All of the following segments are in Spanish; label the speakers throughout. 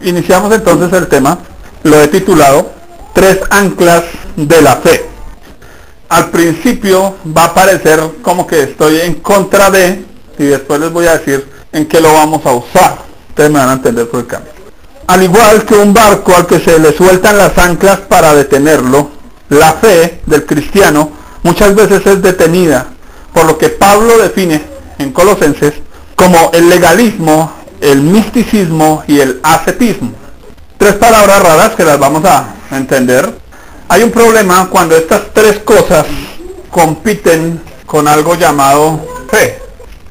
Speaker 1: Iniciamos entonces el tema, lo he titulado Tres anclas de la fe. Al principio va a parecer como que estoy en contra de, y después les voy a decir en qué lo vamos a usar. Ustedes me van a entender por el cambio. Al igual que un barco al que se le sueltan las anclas para detenerlo, la fe del cristiano muchas veces es detenida por lo que Pablo define en Colosenses como el legalismo, el misticismo y el ascetismo. Tres palabras raras que las vamos a entender. Hay un problema cuando estas tres cosas compiten con algo llamado fe,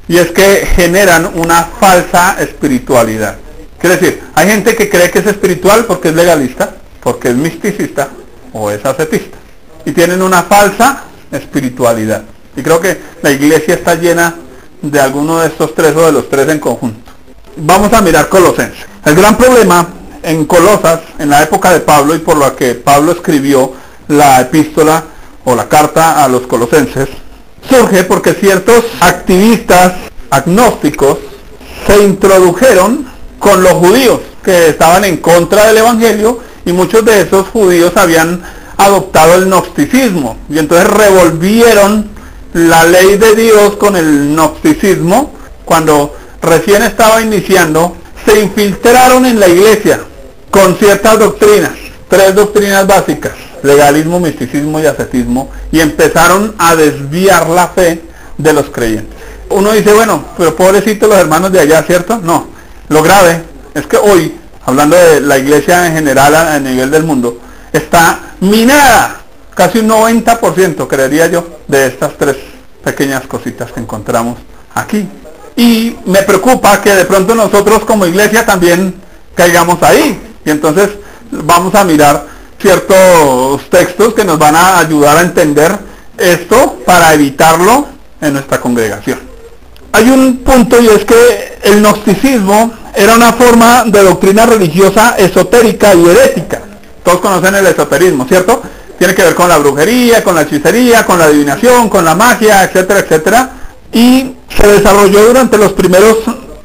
Speaker 1: y es que generan una falsa espiritualidad. Quiere decir, hay gente que cree que es espiritual porque es legalista, porque es misticista o es ascetista, y tienen una falsa espiritualidad. Y creo que la iglesia está llena de alguno de estos tres o de los tres en conjunto. Vamos a mirar Colosenses. El gran problema en Colosas, en la época de Pablo, y por lo que Pablo escribió la epístola o la carta a los colosenses, surge porque ciertos activistas agnósticos se introdujeron con los judíos que estaban en contra del evangelio, y muchos de esos judíos habían adoptado el gnosticismo, y entonces revolvieron la ley de Dios con el gnosticismo. Cuando recién estaba iniciando, se infiltraron en la iglesia con ciertas doctrinas, tres doctrinas básicas: legalismo, misticismo y ascetismo, y empezaron a desviar la fe de los creyentes. Uno dice, bueno, pero pobrecitos los hermanos de allá, ¿cierto? No, lo grave es que hoy, hablando de la iglesia en general a nivel del mundo, está minada, casi un 90%, creería yo, de estas tres pequeñas cositas que encontramos aquí. Y me preocupa que de pronto nosotros como iglesia también caigamos ahí. Y entonces vamos a mirar ciertos textos que nos van a ayudar a entender esto para evitarlo en nuestra congregación. Hay un punto, y es que el gnosticismo era una forma de doctrina religiosa esotérica y herética. Todos conocen el esoterismo, ¿cierto? Tiene que ver con la brujería, con la hechicería, con la adivinación, con la magia, etcétera, etcétera. Y se desarrolló durante los primeros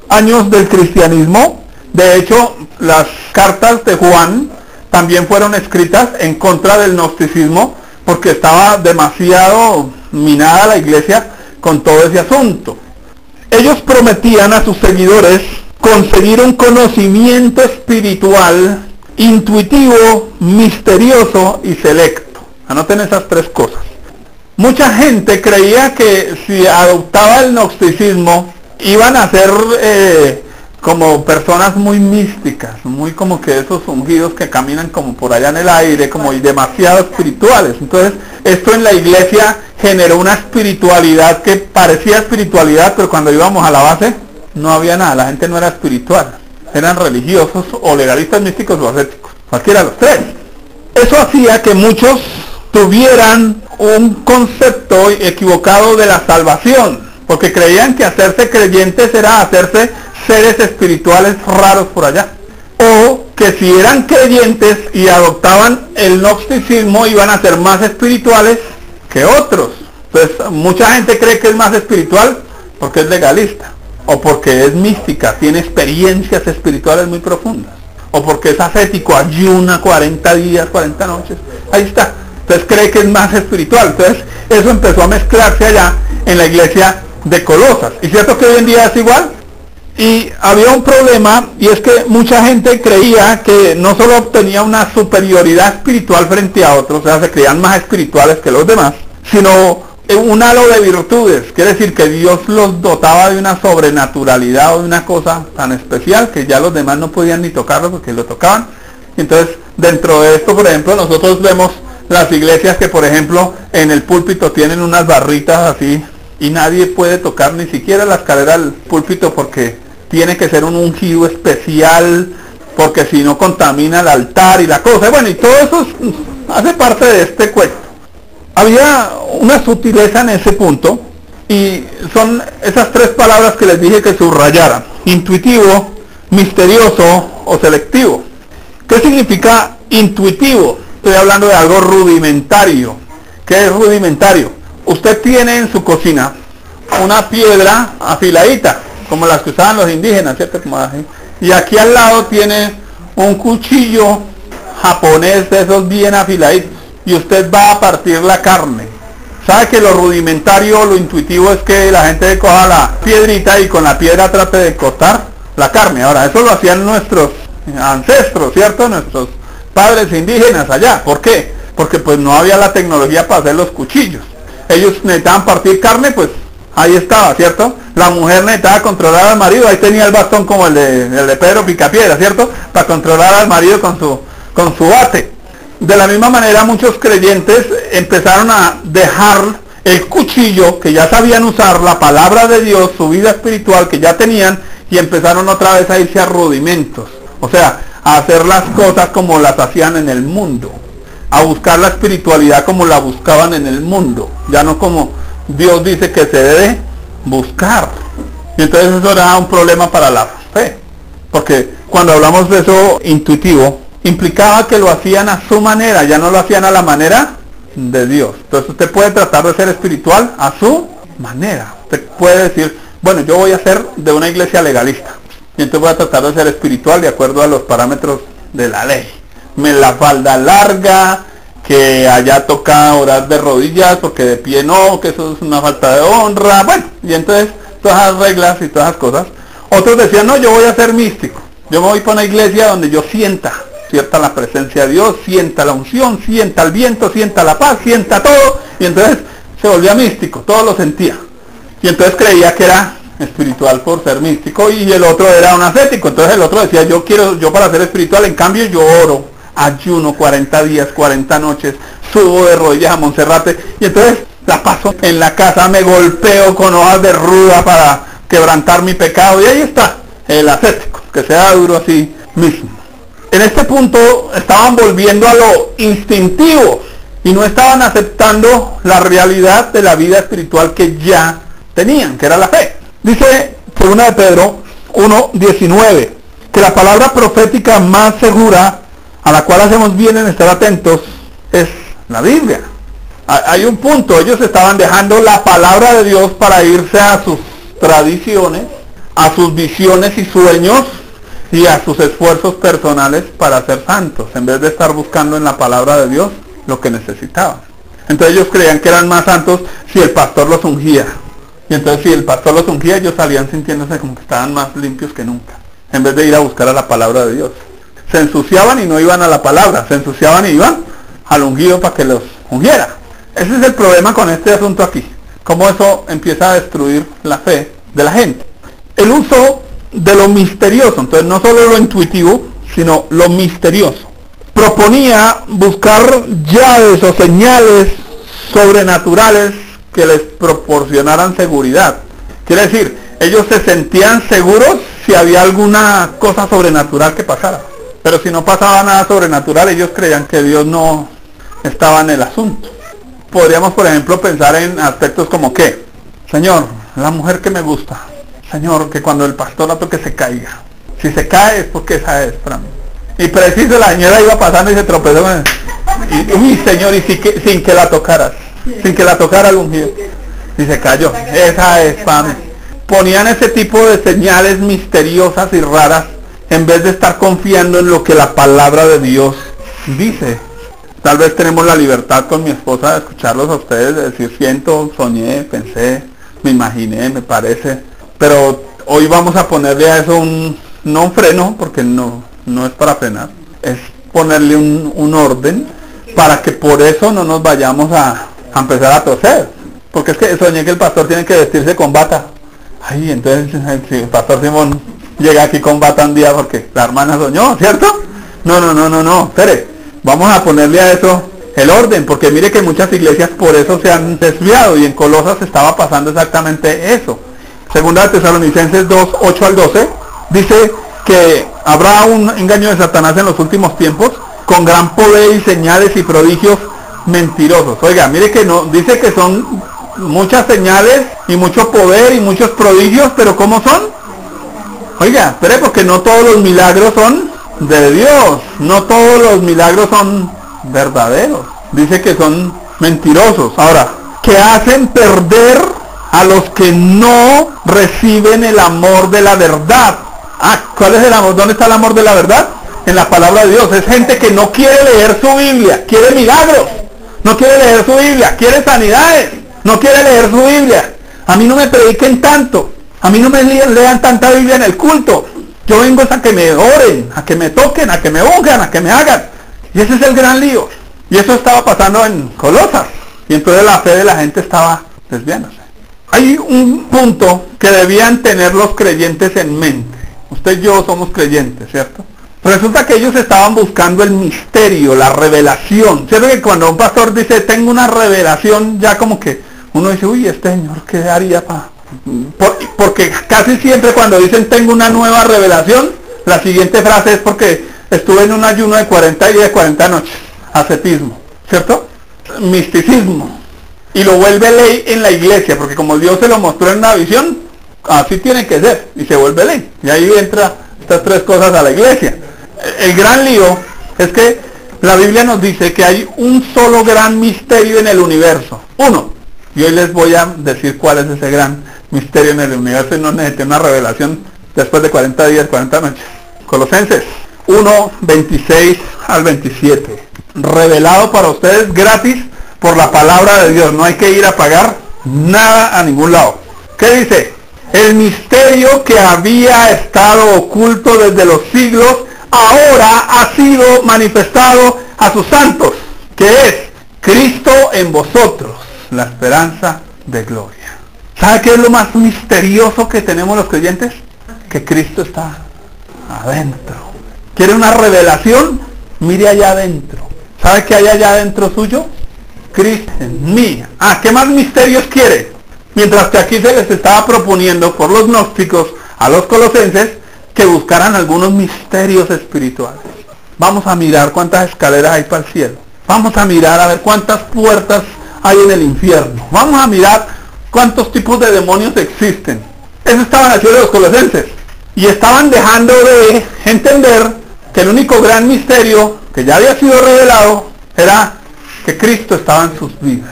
Speaker 1: años del cristianismo. De hecho, las cartas de Juan también fueron escritas en contra del gnosticismo, porque estaba demasiado minada la iglesia con todo ese asunto. Ellos prometían a sus seguidores conseguir un conocimiento espiritual intuitivo, misterioso y selecto. Anoten esas tres cosas. Mucha gente creía que si adoptaba el gnosticismo iban a ser como personas muy místicas, muy como que esos ungidos que caminan como por allá en el aire, como y demasiado espirituales. Entonces esto en la iglesia generó una espiritualidad que parecía espiritualidad, pero cuando íbamos a la base no había nada, la gente no era espiritual, eran religiosos o legalistas, místicos o ascéticos, cualquiera de los tres. Eso hacía que muchos tuvieran un concepto equivocado de la salvación, porque creían que hacerse creyentes era hacerse seres espirituales raros por allá, o que si eran creyentes y adoptaban el gnosticismo iban a ser más espirituales que otros. Pues mucha gente cree que es más espiritual porque es legalista, o porque es mística, tiene experiencias espirituales muy profundas, o porque es ascético, ayuna 40 días, 40 noches, ahí está. Entonces cree que es más espiritual. Entonces eso empezó a mezclarse allá en la iglesia de Colosas. ¿Y cierto que hoy en día es igual? Y había un problema, y es que mucha gente creía que no solo obtenía una superioridad espiritual frente a otros, o sea, se creían más espirituales que los demás, sino un halo de virtudes. Quiere decir que Dios los dotaba de una sobrenaturalidad o de una cosa tan especial que ya los demás no podían ni tocarlo porque lo tocaban. Entonces, dentro de esto, por ejemplo, nosotros vemos las iglesias que, por ejemplo, en el púlpito tienen unas barritas así, y nadie puede tocar ni siquiera la escalera del púlpito porque tiene que ser un ungido especial, porque si no contamina el altar y la cosa. Bueno, y todo eso hace parte de este cuento. Había una sutileza en ese punto, y son esas tres palabras que les dije que subrayaran: intuitivo, misterioso o selectivo. ¿Qué significa intuitivo? Estoy hablando de algo rudimentario. ¿Qué es rudimentario? Usted tiene en su cocina una piedra afiladita, como las que usaban los indígenas, ¿cierto? Como así. Y aquí al lado tiene un cuchillo japonés de esos bien afiladitos y usted va a partir la carne. ¿Sabe que lo rudimentario, lo intuitivo es que la gente coja la piedrita y con la piedra trate de cortar la carne? Ahora, eso lo hacían nuestros ancestros, ¿cierto? Nuestros padres indígenas allá. ¿Por qué? Porque pues no había la tecnología para hacer los cuchillos. Ellos necesitaban partir carne, pues ahí estaba, ¿cierto? La mujer necesitaba controlar al marido, ahí tenía el bastón como el de Pedro Picapiedra, ¿cierto? Para controlar al marido con su bate. De la misma manera, muchos creyentes empezaron a dejar el cuchillo que ya sabían usar, la palabra de Dios, su vida espiritual que ya tenían, y empezaron otra vez a irse a rudimentos. O sea, a hacer las cosas como las hacían en el mundo, a buscar la espiritualidad como la buscaban en el mundo, ya no como Dios dice que se debe buscar. Y entonces eso era un problema para la fe, porque cuando hablamos de eso intuitivo, implicaba que lo hacían a su manera, ya no lo hacían a la manera de Dios. Entonces usted puede tratar de ser espiritual a su manera. Usted puede decir, bueno, yo voy a ser de una iglesia legalista, y entonces voy a tratar de ser espiritual de acuerdo a los parámetros de la ley. La falda larga, que allá toca orar de rodillas, porque de pie no, que eso es una falta de honra. Bueno, y entonces todas esas reglas y todas esas cosas. Otros decían, no, yo voy a ser místico, yo me voy para una iglesia donde yo sienta la presencia de Dios, sienta la unción, sienta el viento, sienta la paz, sienta todo, y entonces se volvía místico, todo lo sentía, y entonces creía que era espiritual por ser místico, y el otro era un ascético. Entonces el otro decía, yo para ser espiritual, en cambio yo oro, ayuno 40 días, 40 noches, subo de rodillas a Monserrate, y entonces la paso en la casa, me golpeo con hojas de ruda para quebrantar mi pecado, y ahí está el ascético, que sea duro así mismo. En este punto estaban volviendo a lo instintivo y no estaban aceptando la realidad de la vida espiritual que ya tenían, que era la fe. Dice 1 de Pedro 1:19 que la palabra profética más segura a la cual hacemos bien en estar atentos es la Biblia. Hay un punto, ellos estaban dejando la palabra de Dios para irse a sus tradiciones, a sus visiones y sueños, y a sus esfuerzos personales para ser santos, en vez de estar buscando en la palabra de Dios lo que necesitaban. Entonces ellos creían que eran más santos si el pastor los ungía, y entonces si el pastor los ungía, ellos salían sintiéndose como que estaban más limpios que nunca, en vez de ir a buscar a la palabra de Dios. Se ensuciaban y no iban a la palabra, se ensuciaban y iban al ungido para que los ungiera. Ese es el problema con este asunto aquí, cómo eso empieza a destruir la fe de la gente. El uso de lo misterioso, entonces no solo lo intuitivo, sino lo misterioso. Proponía buscar llaves o señales sobrenaturales que les proporcionaran seguridad. Quiere decir, ellos se sentían seguros si había alguna cosa sobrenatural que pasara. Pero si no pasaba nada sobrenatural, ellos creían que Dios no estaba en el asunto. Podríamos, por ejemplo, pensar en aspectos como que, Señor, la mujer que me gusta, Señor, que cuando el pastor la toque se caiga. Si se cae es porque esa es para mí. Y preciso la señora iba pasando y se tropezó. Uy, Señor, y sin que la tocaras. Sin que la tocara el ungido. Y se cayó. Esa es para mí. Ponían ese tipo de señales misteriosas y raras en vez de estar confiando en lo que la palabra de Dios dice. Tal vez tenemos la libertad con mi esposa de escucharlos a ustedes, de decir, siento, soñé, pensé, me imaginé, me parece. Pero hoy vamos a ponerle a eso no un freno, porque no es para frenar, es ponerle un orden para que por eso no nos vayamos a empezar a torcer. Porque es que soñé que el pastor tiene que vestirse con bata. Ay, entonces si el pastor Simón llega aquí con bata un día porque la hermana soñó, ¿cierto? No, espere, vamos a ponerle a eso el orden, porque mire que muchas iglesias por eso se han desviado, y en Colosas estaba pasando exactamente eso. Segunda de Tesalonicenses 2:8-12 dice que habrá un engaño de Satanás en los últimos tiempos con gran poder y señales y prodigios mentirosos. Oiga, mire que no dice que son muchas señales y mucho poder y muchos prodigios, pero ¿cómo son? Oiga, espere, porque no todos los milagros son de Dios, no todos los milagros son verdaderos. Dice que son mentirosos. Ahora, que hacen perder a los que no reciben el amor de la verdad. ¿Cuál es el amor? ¿Dónde está el amor de la verdad? en la palabra de Dios. Es gente que no quiere leer su Biblia, quiere milagros. No quiere leer su Biblia, quiere sanidades. No quiere leer su Biblia. A mí no me prediquen tanto. A mí no me lean tanta Biblia en el culto. Yo vengo a que me oren, a que me toquen, a que me unjan, a que me hagan. Y ese es el gran lío. Y eso estaba pasando en Colosas. Y entonces la fe de la gente estaba desviándose. Hay un punto que debían tener los creyentes en mente. Usted y yo somos creyentes, ¿cierto? Resulta que ellos estaban buscando el misterio, la revelación. ¿Cierto que cuando un pastor dice, tengo una revelación, ya como que uno dice, uy, este señor, ¿qué haría para...? Porque casi siempre cuando dicen, tengo una nueva revelación, la siguiente frase es porque estuve en un ayuno de 40 días y 40 noches. Ascetismo, ¿cierto? Misticismo. Y lo vuelve ley en la iglesia, porque como Dios se lo mostró en una visión, así tiene que ser, y se vuelve ley. Y ahí entra estas tres cosas a la iglesia. El gran lío es que la Biblia nos dice que hay un solo gran misterio en el universo. Uno. Y hoy les voy a decir cuál es ese gran misterio en el universo, y no necesité una revelación después de 40 días, 40 noches. Colosenses 1, 26 al 27. Revelado para ustedes gratis por la palabra de Dios. No hay que ir a pagar nada a ningún lado. ¿Qué dice? El misterio que había estado oculto desde los siglos, ahora ha sido manifestado a sus santos, que es Cristo en vosotros, la esperanza de gloria. ¿Sabe qué es lo más misterioso que tenemos los creyentes? Que Cristo está adentro. ¿Quiere una revelación? Mire allá adentro. ¿Sabe qué hay allá adentro suyo? Cristo en mí. ¿Qué más misterios quiere? Mientras que aquí se les estaba proponiendo por los gnósticos a los colosenses que buscaran algunos misterios espirituales. Vamos a mirar cuántas escaleras hay para el cielo. Vamos a mirar a ver cuántas puertas hay en el infierno. Vamos a mirar cuántos tipos de demonios existen. Eso estaban haciendo los colosenses. Y estaban dejando de entender que el único gran misterio que ya había sido revelado era que Cristo estaba en sus vidas.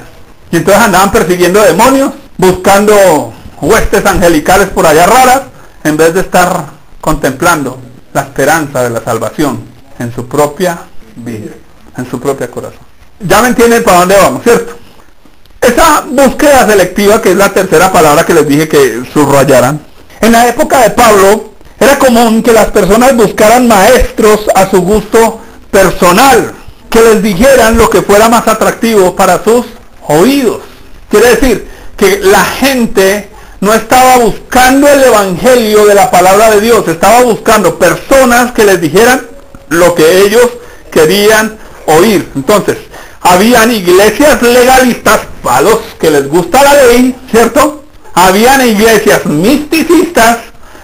Speaker 1: Y entonces andaban persiguiendo demonios, buscando huestes angelicales por allá raras, en vez de estar contemplando la esperanza de la salvación en su propia vida, en su propio corazón. Ya me entienden para dónde vamos, ¿cierto? Esa búsqueda selectiva, que es la tercera palabra que les dije que subrayaran, en la época de Pablo era común que las personas buscaran maestros a su gusto personal, que les dijeran lo que fuera más atractivo para sus oídos. Quiere decir que la gente no estaba buscando el evangelio de la palabra de Dios, estaba buscando personas que les dijeran lo que ellos querían oír. Entonces, habían iglesias legalistas para los que les gusta la ley, ¿cierto? Habían iglesias misticistas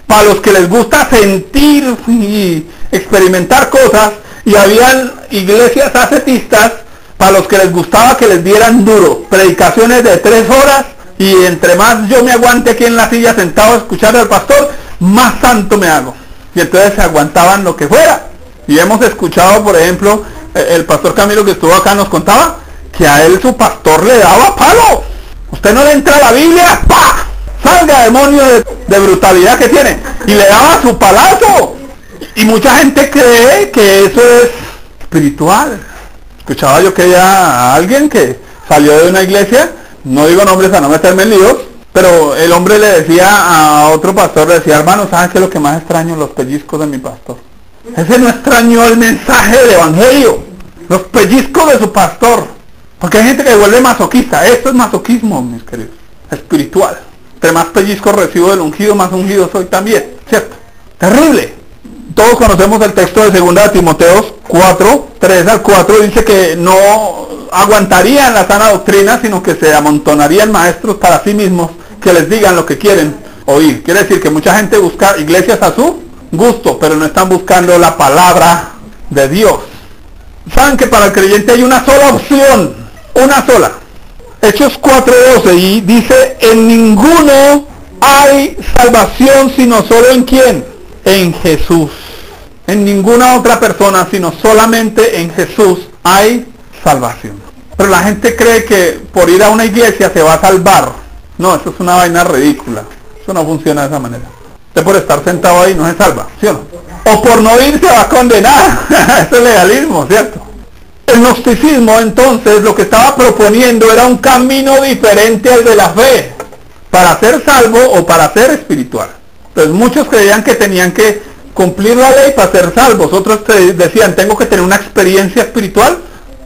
Speaker 1: para los que les gusta sentir y experimentar cosas, y habían iglesias ascetistas para los que les gustaba que les dieran duro, predicaciones de 3 horas, y entre más yo me aguante aquí en la silla sentado a escuchar al pastor, más santo me hago. Y entonces se aguantaban lo que fuera. Y hemos escuchado, por ejemplo, el pastor Camilo que estuvo acá nos contaba que a él su pastor le daba palo. Usted no le entra a la Biblia, ¡pah! Salga, demonio de brutalidad que tiene. Y le daba su palazo. Y mucha gente cree que eso es espiritual. Escuchaba yo que ya alguien que salió de una iglesia, no digo nombres a no meterme en líos, pero el hombre le decía a otro pastor, le decía, hermano, ¿sabes qué es lo que más extraño? Los pellizcos de mi pastor. Ese no extrañó el mensaje del evangelio, los pellizcos de su pastor. Porque hay gente que se vuelve masoquista. Esto es masoquismo, mis queridos, espiritual. Entre más pellizcos recibo del ungido, más ungido soy también, ¿cierto? Terrible. Todos conocemos el texto de 2 Timoteo 4, 3 al 4, dice que no aguantarían la sana doctrina, sino que se amontonarían maestros para sí mismos que les digan lo que quieren oír. Quiere decir que mucha gente busca iglesias a su gusto, pero no están buscando la palabra de Dios. Saben que para el creyente hay una sola opción, una sola. Hechos 4:12, y dice, en ninguno hay salvación sino solo en ¿quién? En Jesús. En ninguna otra persona sino solamente en Jesús hay salvación. Pero la gente cree que por ir a una iglesia se va a salvar. No, eso es una vaina ridícula. Eso no funciona de esa manera. Usted por estar sentado ahí no se salva, ¿sí o no? o por no ir se va a condenar. Eso es legalismo, ¿cierto? El gnosticismo entonces lo que estaba proponiendo era un camino diferente al de la fe, para ser salvo o para ser espiritual. Entonces muchos creían que tenían que cumplir la ley para ser salvos, otros decían tengo que tener una experiencia espiritual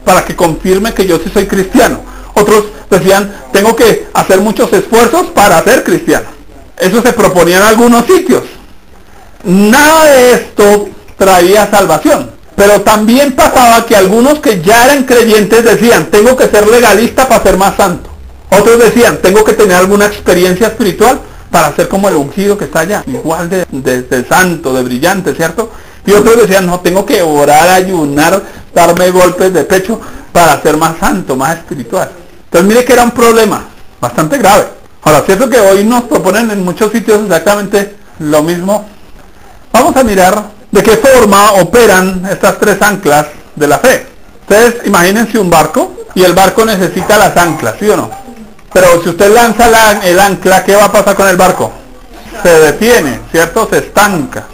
Speaker 1: para que confirme que yo sí soy cristiano. Otros decían tengo que hacer muchos esfuerzos para ser cristiano. Eso se proponía en algunos sitios. Nada de esto traía salvación. Pero también pasaba que algunos que ya eran creyentes decían, tengo que ser legalista para ser más santo. Otros decían, tengo que tener alguna experiencia espiritual para ser como el ungido que está allá, igual de santo, de brillante, ¿cierto? Y otros decían, no, tengo que orar, ayunar, darme golpes de pecho para ser más santo, más espiritual. Entonces mire que era un problema bastante grave. Ahora, cierto que hoy nos proponen en muchos sitios exactamente lo mismo. Vamos a mirar de qué forma operan estas tres anclas de la fe. Ustedes imagínense un barco y el barco necesita las anclas, ¿sí o no? Pero si usted lanza el ancla, ¿qué va a pasar con el barco? Se detiene, ¿cierto? Se estanca.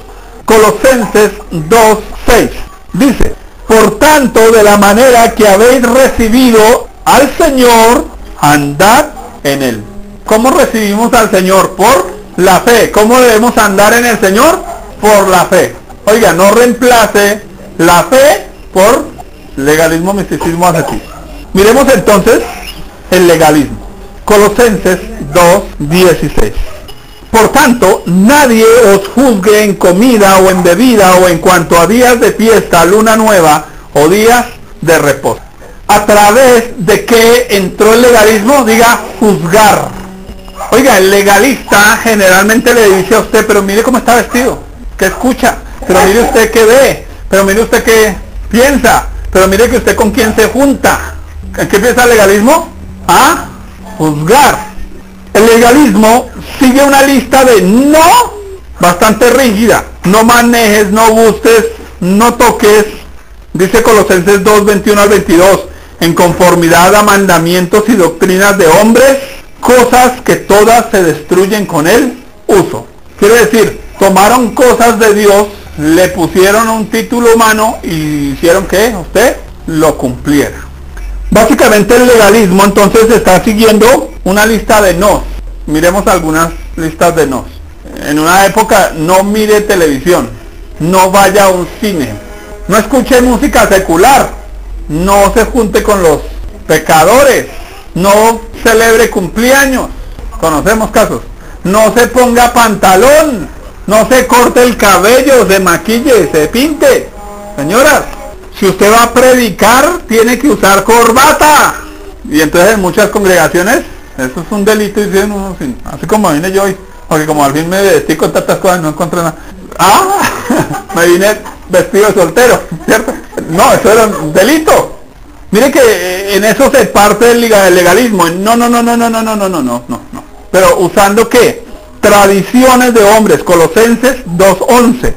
Speaker 1: Colosenses 2:6 dice, por tanto, de la manera que habéis recibido al Señor, andad en él. ¿Cómo recibimos al Señor? Por la fe. ¿Cómo debemos andar en el Señor? Por la fe. Oiga, no reemplace la fe por legalismo, misticismo, ascetismo. Miremos entonces el legalismo. Colosenses 2:16. Por tanto, nadie os juzgue en comida o en bebida o en cuanto a días de fiesta, luna nueva o días de reposo. ¿A través de qué entró el legalismo? Diga, juzgar. Oiga, el legalista generalmente le dice a usted, pero mire cómo está vestido, ¿qué escucha? Pero mire usted qué ve, pero mire usted qué piensa, pero mire que usted con quién se junta. ¿En qué piensa el legalismo? A juzgar. El legalismo sigue una lista de no bastante rígida. No manejes, no gustes, no toques. Dice Colosenses 2:21 al 22. En conformidad a mandamientos y doctrinas de hombres, cosas que todas se destruyen con el uso. Quiere decir, tomaron cosas de Dios, le pusieron un título humano y hicieron que usted lo cumpliera. Básicamente el legalismo entonces está siguiendo una lista de nos. Miremos algunas listas de nos. En una época, no mire televisión, no vaya a un cine, no escuche música secular, no se junte con los pecadores, no celebre cumpleaños, conocemos casos, no se ponga pantalón, no se corte el cabello, se maquille, se pinte. Señoras, si usted va a predicar, tiene que usar corbata. Y entonces en muchas congregaciones, eso es un delito, y dicen, no, así como vine yo hoy, porque como al fin me vestí con tantas cosas, no encontré nada. Me vine vestido de soltero, ¿cierto? No, eso era un delito. Mire que en eso se parte del legalismo. No. Pero usando ¿qué? Tradiciones de hombres. Colosenses 2:11.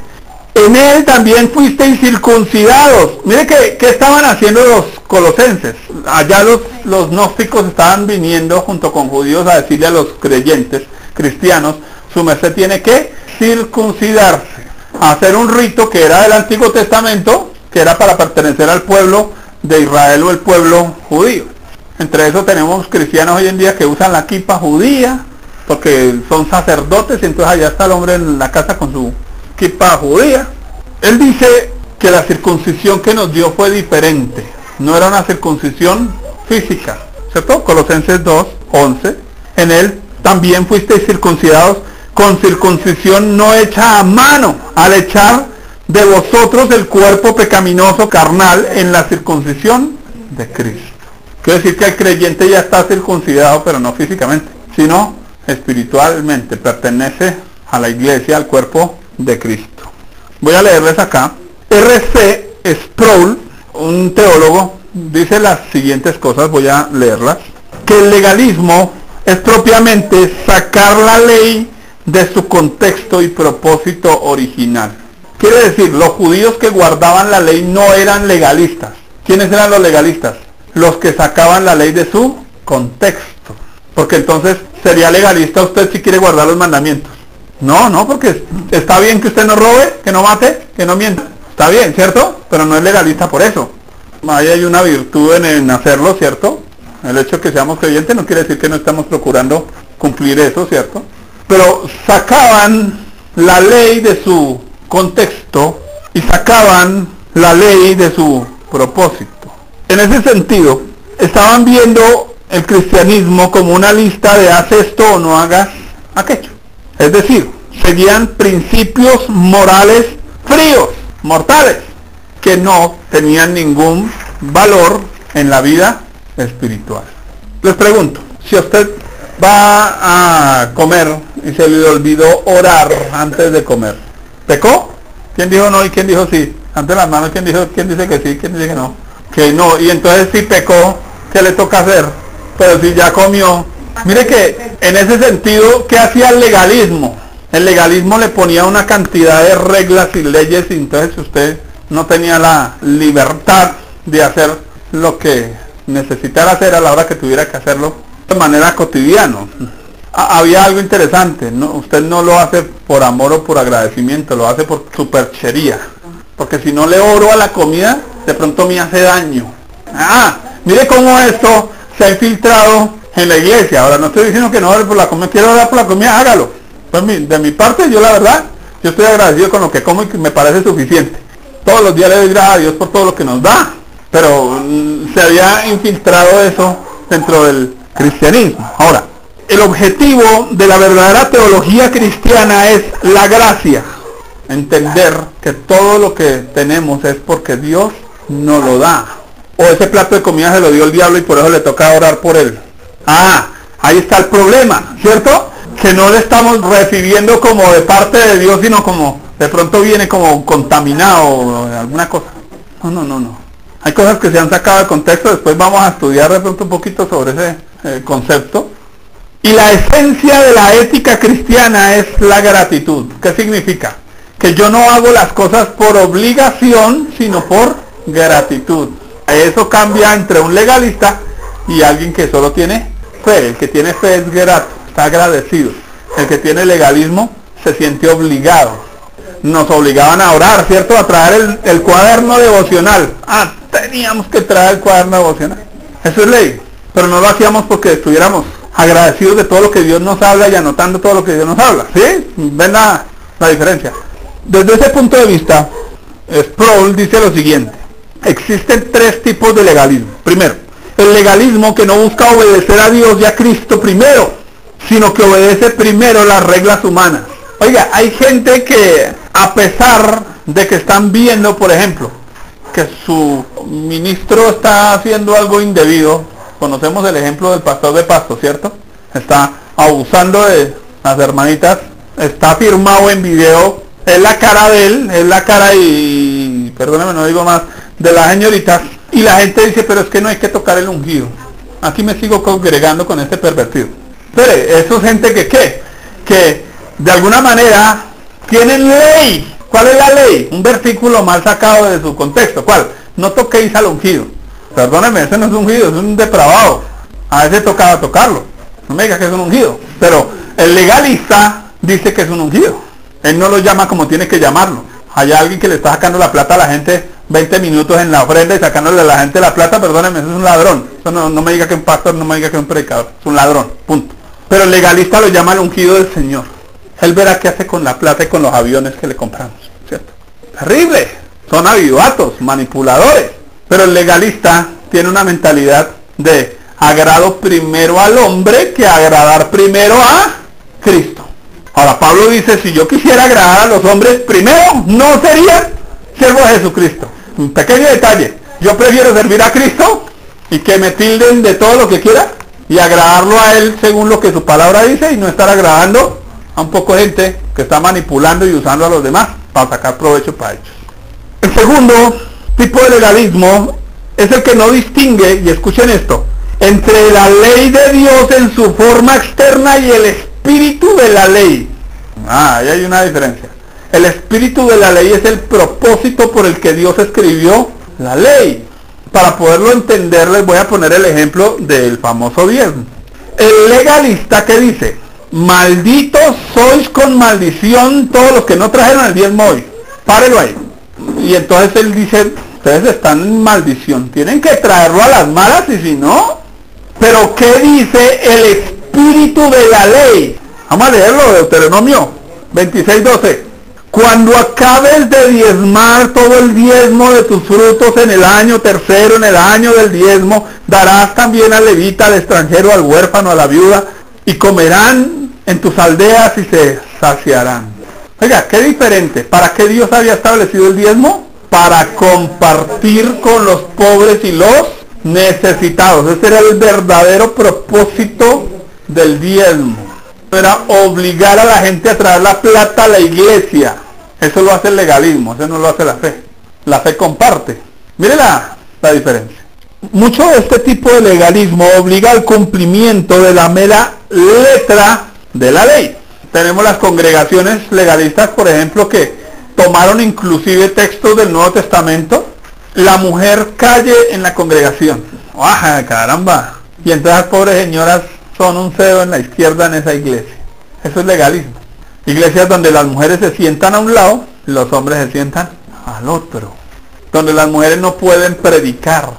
Speaker 1: En él también fuisteis circuncidados. Mire que estaban haciendo los colosenses. Allá los gnósticos estaban viniendo junto con judíos a decirle a los creyentes, cristianos, su merced tiene que circuncidarse, hacer un rito que era del Antiguo Testamento, que era para pertenecer al pueblo de Israel o el pueblo judío. Entre eso tenemos cristianos hoy en día que usan la kipa judía, porque son sacerdotes, y entonces allá está el hombre en la casa con su kipa judía. Él dice que la circuncisión que nos dio fue diferente, no era una circuncisión física, ¿cierto? Colosenses 2:11. En él también fuisteis circuncidados con circuncisión no hecha a mano, al echar de vosotros el cuerpo pecaminoso carnal en la circuncisión de Cristo. Quiere decir que el creyente ya está circuncidado, pero no físicamente, sino espiritualmente, pertenece a la iglesia, al cuerpo de Cristo. Voy a leerles acá. R.C. Sproul, un teólogo, dice las siguientes cosas, voy a leerlas. Que el legalismo es propiamente sacar la ley de su contexto y propósito original. Quiere decir, los judíos que guardaban la ley no eran legalistas. ¿Quiénes eran los legalistas? Los que sacaban la ley de su contexto. Porque entonces sería legalista usted si quiere guardar los mandamientos. No, no, porque está bien que usted no robe, que no mate, que no mienta. Está bien, ¿cierto? Pero no es legalista por eso. Ahí hay una virtud en hacerlo, ¿cierto? El hecho de que seamos creyentes no quiere decir que no estamos procurando cumplir eso, ¿cierto? Pero sacaban la ley de su contexto y sacaban la ley de su propósito. En ese sentido, estaban viendo el cristianismo como una lista de haz esto o no hagas aquello. Es decir, seguían principios morales fríos, mortales, que no tenían ningún valor en la vida espiritual. Les pregunto, si usted va a comer y se le olvidó orar antes de comer, ¿pecó? ¿Quién dijo no y quién dijo sí? Ante las manos, ¿quién dice que sí? ¿Quién dice que no? Que no, y entonces si pecó, ¿qué le toca hacer? Pero si ya comió. Mire que en ese sentido, ¿qué hacía el legalismo? El legalismo le ponía una cantidad de reglas y leyes y entonces usted no tenía la libertad de hacer lo que necesitara hacer a la hora que tuviera que hacerlo de manera cotidiana. Había algo interesante, ¿no? Usted no lo hace por amor o por agradecimiento, lo hace por superchería. Porque si no le oro a la comida, de pronto me hace daño. Mire cómo esto se ha infiltrado en la iglesia. Ahora no estoy diciendo que no ore por la comida, quiero orar por la comida, hágalo. Pues de mi parte, yo la verdad, yo estoy agradecido con lo que como y que me parece suficiente. Todos los días le doy gracias a Dios por todo lo que nos da. Pero se había infiltrado eso dentro del cristianismo. Ahora, el objetivo de la verdadera teología cristiana es la gracia. Entender que todo lo que tenemos es porque Dios nos lo da. O ese plato de comida se lo dio el diablo y por eso le toca orar por él. Ahí está el problema, ¿cierto? Que no le estamos recibiendo como de parte de Dios, sino como de pronto viene como contaminado o alguna cosa. No. Hay cosas que se han sacado de contexto, después vamos a estudiar de pronto un poquito sobre ese concepto. Y la esencia de la ética cristiana es la gratitud. ¿Qué significa? Que yo no hago las cosas por obligación, sino por gratitud. Eso cambia entre un legalista y alguien que solo tiene fe. El que tiene fe es grato, está agradecido. El que tiene legalismo se siente obligado. Nos obligaban a orar, ¿cierto? A traer el cuaderno devocional. Teníamos que traer el cuaderno devocional. Eso es ley. Pero no lo hacíamos porque estuviéramos agradecidos de todo lo que Dios nos habla y anotando todo lo que Dios nos habla. ¿Sí? ¿Ven la diferencia? Desde ese punto de vista, Sproul dice lo siguiente. Existen tres tipos de legalismo. Primero, el legalismo que no busca obedecer a Dios y a Cristo primero, sino que obedece primero las reglas humanas. Oiga, hay gente que a pesar de que están viendo, por ejemplo, que su ministro está haciendo algo indebido, conocemos el ejemplo del pastor de Pasto, ¿cierto? Está abusando de las hermanitas, está firmado en video, es la cara de él, es la cara y, perdóneme, no digo más, de las señoritas, y la gente dice, pero es que no hay que tocar el ungido. Aquí me sigo congregando con este pervertido. Pero eso es gente que de alguna manera tienen ley. ¿Cuál es la ley? Un versículo mal sacado de su contexto. ¿Cuál? No toquéis al ungido. Perdóneme, ese no es ungido, es un depravado. A veces tocaba tocarlo. No me diga que es un ungido. Pero el legalista dice que es un ungido. Él no lo llama como tiene que llamarlo. Hay alguien que le está sacando la plata a la gente 20 minutos en la ofrenda y sacándole a la gente la plata, perdóneme, eso es un ladrón. Eso no me diga que es un pastor, no me diga que es un predicador. Es un ladrón, punto. Pero el legalista lo llama el ungido del Señor. Él verá qué hace con la plata y con los aviones que le compramos, ¿cierto? Terrible. Son avivatos, manipuladores. Pero el legalista tiene una mentalidad de agrado primero al hombre que agradar primero a Cristo. Ahora Pablo dice, si yo quisiera agradar a los hombres primero, no sería siervo de Jesucristo. Un pequeño detalle. Yo prefiero servir a Cristo y que me tilden de todo lo que quiera y agradarlo a Él según lo que su palabra dice y no estar agradando a un poco de gente que está manipulando y usando a los demás para sacar provecho para ellos. El segundo tipo de legalismo es el que no distingue, y escuchen esto, entre la ley de Dios en su forma externa y el espíritu de la ley. Ahí hay una diferencia. El espíritu de la ley es el propósito por el que Dios escribió la ley. Para poderlo entender les voy a poner el ejemplo del famoso diezmo. El legalista, ¿qué dice? malditos sois con maldición todos los que no trajeron el diezmo hoy. Párelo ahí. Y entonces él dice, ustedes están en maldición, tienen que traerlo a las malas y si no. Pero ¿qué dice el espíritu de la ley? Vamos a leerlo, Deuteronomio 26:12. Cuando acabes de diezmar todo el diezmo de tus frutos en el año tercero, en el año del diezmo, darás también al levita, al extranjero, al huérfano, a la viuda, y comerán en tus aldeas y se saciarán. Oiga, qué diferente. ¿Para qué Dios había establecido el diezmo? Para compartir con los pobres y los necesitados. Ese era el verdadero propósito del diezmo. Era obligar a la gente a traer la plata a la iglesia. Eso lo hace el legalismo, eso no lo hace la fe. La fe comparte. Mire la diferencia. Mucho de este tipo de legalismo obliga al cumplimiento de la mera letra de la ley. Tenemos las congregaciones legalistas, por ejemplo, que tomaron inclusive textos del Nuevo Testamento. La mujer calle en la congregación. ¡Ah, caramba! Y entonces las pobres señoras son un cero en la izquierda en esa iglesia. Eso es legalismo. Iglesias donde las mujeres se sientan a un lado, los hombres se sientan al otro. Donde las mujeres no pueden predicar.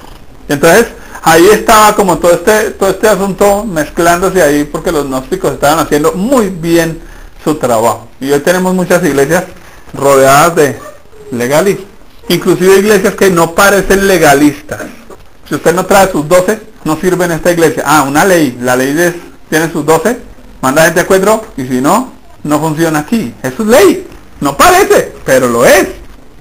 Speaker 1: Entonces, ahí estaba como todo este asunto mezclándose ahí, porque los gnósticos estaban haciendo muy bien su trabajo. Y hoy tenemos muchas iglesias rodeadas de legalismo. Inclusive iglesias que no parecen legalistas. Si usted no trae sus 12, no sirve en esta iglesia. Una ley. La ley tiene sus 12, manda gente a encuentro, y si no, no funciona aquí. Eso es ley. No parece, pero lo es.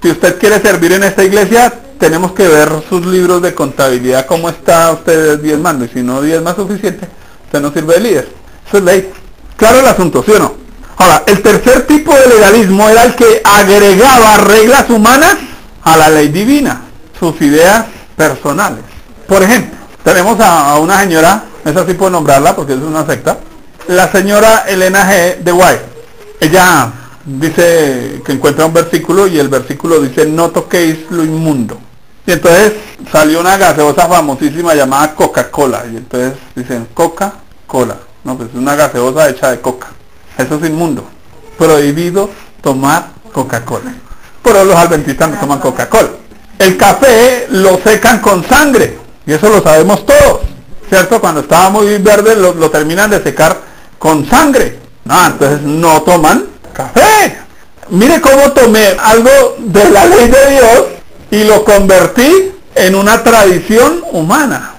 Speaker 1: Si usted quiere servir en esta iglesia, tenemos que ver sus libros de contabilidad, cómo está usted diezmando. Y si no diezma suficiente, usted no sirve de líder. Eso es ley. Claro el asunto, ¿sí o no? Ahora, el tercer tipo de legalismo era el que agregaba reglas humanas a la ley divina, sus ideas personales. Por ejemplo, tenemos a una señora, esa sí puedo nombrarla porque es una secta, la señora Elena G. de White. Ella dice que encuentra un versículo y el versículo dice, no toquéis lo inmundo. Y entonces salió una gaseosa famosísima llamada Coca-Cola. Y entonces dicen, Coca-Cola. No, pues es una gaseosa hecha de coca. Eso es inmundo. Prohibido tomar Coca-Cola. Pero los adventistas no toman Coca-Cola. El café lo secan con sangre. Y eso lo sabemos todos. ¿Cierto? Cuando estaba muy verde lo terminan de secar con sangre. Entonces no toman café. Mire cómo tomé algo de la ley de Dios y lo convertí en una tradición humana.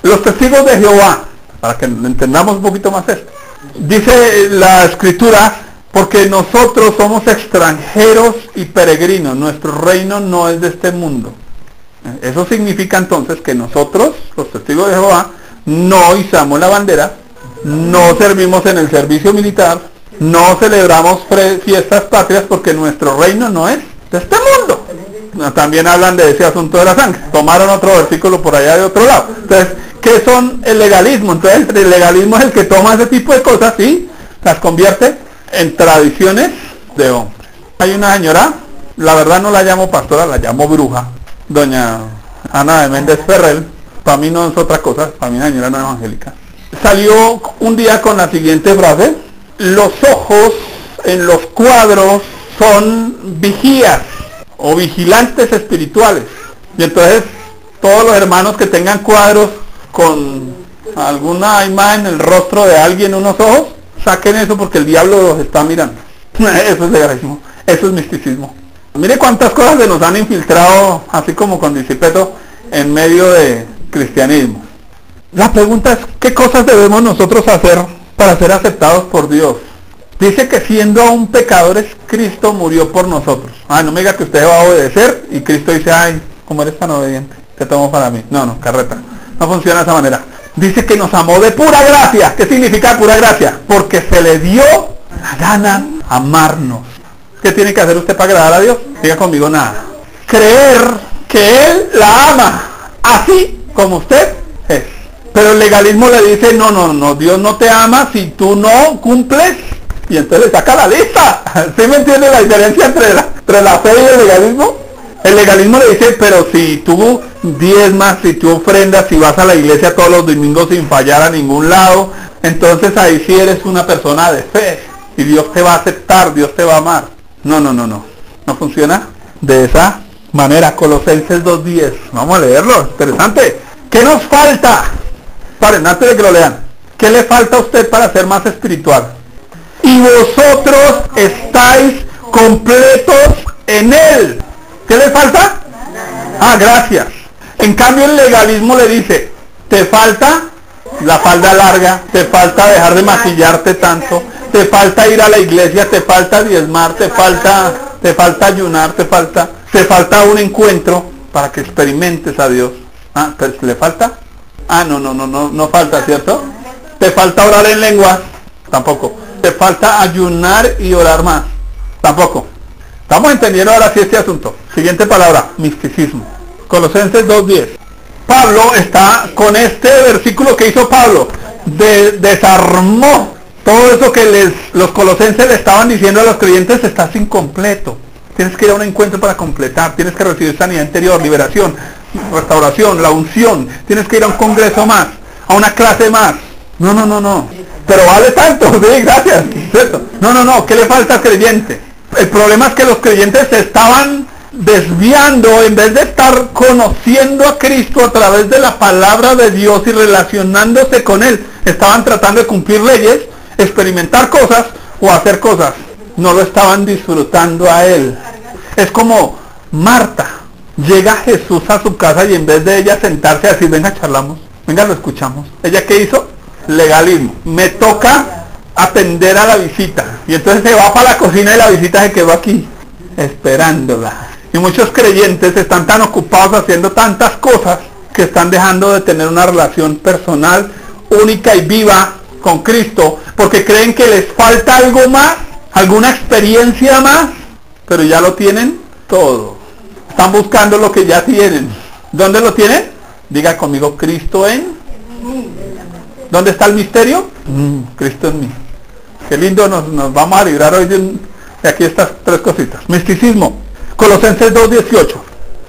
Speaker 1: Los testigos de Jehová, para que entendamos un poquito más esto, dice la escritura, porque nosotros somos extranjeros y peregrinos, nuestro reino no es de este mundo. Eso significa entonces que nosotros, los testigos de Jehová, no izamos la bandera, no servimos en el servicio militar, no celebramos fiestas patrias, porque nuestro reino no es de este mundo. También hablan de ese asunto de la sangre. Tomaron otro versículo por allá de otro lado. Entonces, ¿qué son el legalismo? Entonces, el legalismo es el que toma ese tipo de cosas y las convierte en tradiciones de hombres. Hay una señora, la verdad no la llamo pastora, la llamo bruja, doña Ana de Méndez Ferrer. Para mí no es otra cosa, para mí la señora no es evangélica. Salió un día con la siguiente frase: los ojos en los cuadros son vigías o vigilantes espirituales. Y entonces todos los hermanos que tengan cuadros con alguna imagen en el rostro de alguien, unos ojos, saquen eso porque el diablo los está mirando. Eso es legalismo, eso es misticismo. Mire cuántas cosas se nos han infiltrado, así como con disipeto, en medio de cristianismo. La pregunta es, ¿qué cosas debemos nosotros hacer para ser aceptados por Dios? Dice que siendo aún pecadores, Cristo murió por nosotros. No me diga que usted va a obedecer y Cristo dice, ay, como eres tan obediente, te tomo para mí. No, carreta. No funciona de esa manera. Dice que nos amó de pura gracia. ¿Qué significa pura gracia? Porque se le dio la gana amarnos. ¿Qué tiene que hacer usted para agradar a Dios? Diga conmigo, nada. Creer que Él la ama así como usted es. Pero el legalismo le dice, no, Dios no te ama si tú no cumples. Y entonces le saca la lista. ¿Sí me entiende la diferencia entre la fe y el legalismo? El legalismo le dice, pero si tú diezmas, si tú ofrendas, si vas a la iglesia todos los domingos sin fallar a ningún lado, entonces ahí sí eres una persona de fe y Dios te va a aceptar, Dios te va a amar. No, no, no, no. No funciona de esa manera. Colosenses 2:10. Vamos a leerlo. Interesante. ¿Qué nos falta? Paren, antes de que lo lean. ¿Qué le falta a usted para ser más espiritual? Y vosotros estáis completos en Él. ¿Qué le falta? Ah, gracias. En cambio el legalismo le dice, te falta la falda larga, te falta dejar de maquillarte tanto, te falta ir a la iglesia, te falta diezmar, te falta ayunar, te falta un encuentro para que experimentes a Dios. Ah, pero ¿le falta? Ah, no falta, ¿cierto? Te falta orar en lenguas, tampoco. Te falta ayunar y orar más, tampoco. Estamos entendiendo ahora sí este asunto. Siguiente palabra, misticismo. Colosenses 2:10. Pablo está con este versículo que hizo Pablo. Desarmó todo eso que los colosenses le estaban diciendo a los creyentes. Estás incompleto. Tienes que ir a un encuentro para completar. Tienes que recibir sanidad interior, liberación, restauración, la unción. Tienes que ir a un congreso más, a una clase más. No. Pero vale tanto, sí, gracias. ¿Cierto? No. ¿Qué le falta al creyente? El problema es que los creyentes se estaban desviando, en vez de estar conociendo a Cristo a través de la palabra de Dios y relacionándose con Él. Estaban tratando de cumplir leyes, experimentar cosas o hacer cosas. No lo estaban disfrutando a Él. Es como Marta. Llega Jesús a su casa y en vez de ella sentarse a decir, venga, charlamos, venga, lo escuchamos. ¿Ella qué hizo? Legalismo. Me toca atender a la visita. Y entonces se va para la cocina y la visita se quedó aquí, esperándola. Y muchos creyentes están tan ocupados haciendo tantas cosas que están dejando de tener una relación personal, única y viva con Cristo, porque creen que les falta algo más, alguna experiencia más, pero ya lo tienen todo. Están buscando lo que ya tienen. ¿Dónde lo tienen? Diga conmigo, Cristo en... ¿Dónde está el misterio? Cristo en mí. Qué lindo, nos vamos a librar hoy de aquí estas tres cositas. Misticismo. Colosenses 2:18.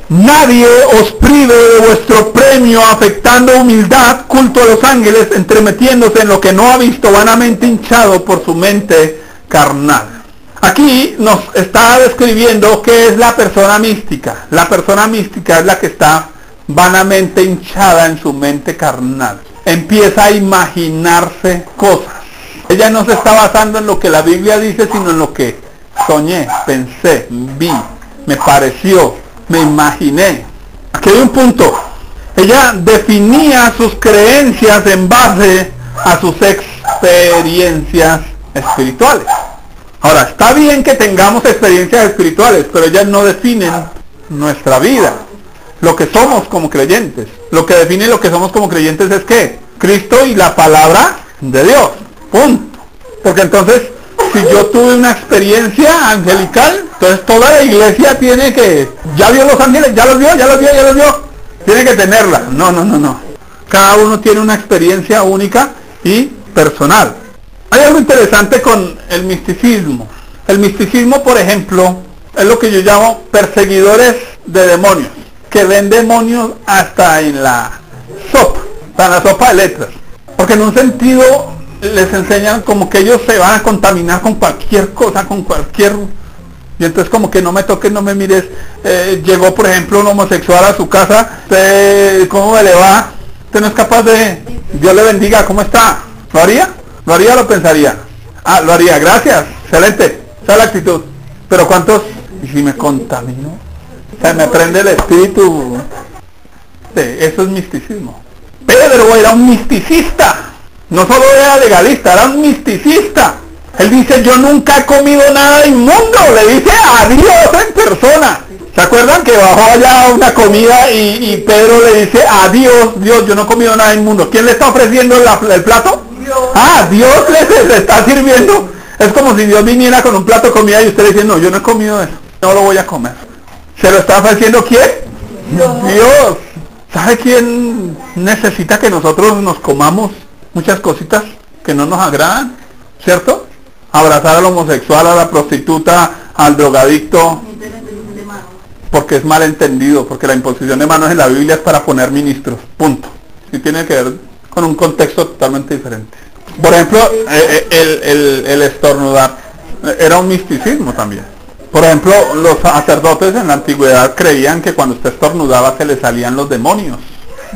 Speaker 1: Nadie os prive de vuestro premio afectando humildad, culto a los ángeles, entremetiéndose en lo que no ha visto, vanamente hinchado por su mente carnal. Aquí nos está describiendo qué es la persona mística. La persona mística es la que está vanamente hinchada en su mente carnal. Empieza a imaginarse cosas. Ella no se está basando en lo que la Biblia dice, sino en lo que soñé, pensé, vi, me pareció, me imaginé. Aquí hay un punto. Ella definía sus creencias en base a sus experiencias espirituales. Ahora, está bien que tengamos experiencias espirituales, pero ellas no definen nuestra vida, lo que somos como creyentes. Lo que define lo que somos como creyentes es ¿qué? Cristo y la palabra de Dios. Punto. Porque entonces, si yo tuve una experiencia angelical, entonces toda la iglesia tiene que... ¿Ya vio los ángeles? ¿Ya los vio? Tiene que tenerla. No. Cada uno tiene una experiencia única y personal. Hay algo interesante con el misticismo. El misticismo, por ejemplo, es lo que yo llamo perseguidores de demonios, que ven demonios hasta en la sopa de letras. Porque en un sentido les enseñan como que ellos se van a contaminar con cualquier cosa, y entonces como que no me toques, no me mires. Llegó por ejemplo un homosexual a su casa, ¿cómo me le va? Usted no es capaz de... Dios le bendiga, ¿cómo está? ¿Lo haría? ¿Lo haría o lo pensaría? Ah, lo haría, gracias, excelente, esa es la actitud. Pero ¿cuántos? ¿Y si me contamino? Se me prende el espíritu. Sí, eso es misticismo. Pedro era un misticista. No solo era legalista, era un misticista. Él dice, yo nunca he comido nada inmundo. Le dice a Dios en persona. ¿Se acuerdan que bajó allá una comida y Pedro le dice a Dios, yo no he comido nada inmundo? ¿Quién le está ofreciendo el plato? Dios. Ah, Dios le está sirviendo. Es como si Dios viniera con un plato de comida y usted le dice, no, yo no he comido eso, no lo voy a comer. ¿Se lo está ofreciendo quién? Dios. ¿Sabe quién necesita que nosotros nos comamos muchas cositas que no nos agradan? ¿Cierto? Abrazar al homosexual, a la prostituta, al drogadicto, porque es mal entendido, porque la imposición de manos en la Biblia es para poner ministros, punto. Y tiene que ver con un contexto totalmente diferente. Por ejemplo, el estornudar era un misticismo también. Por ejemplo, los sacerdotes en la antigüedad creían que cuando usted estornudaba se le salían los demonios.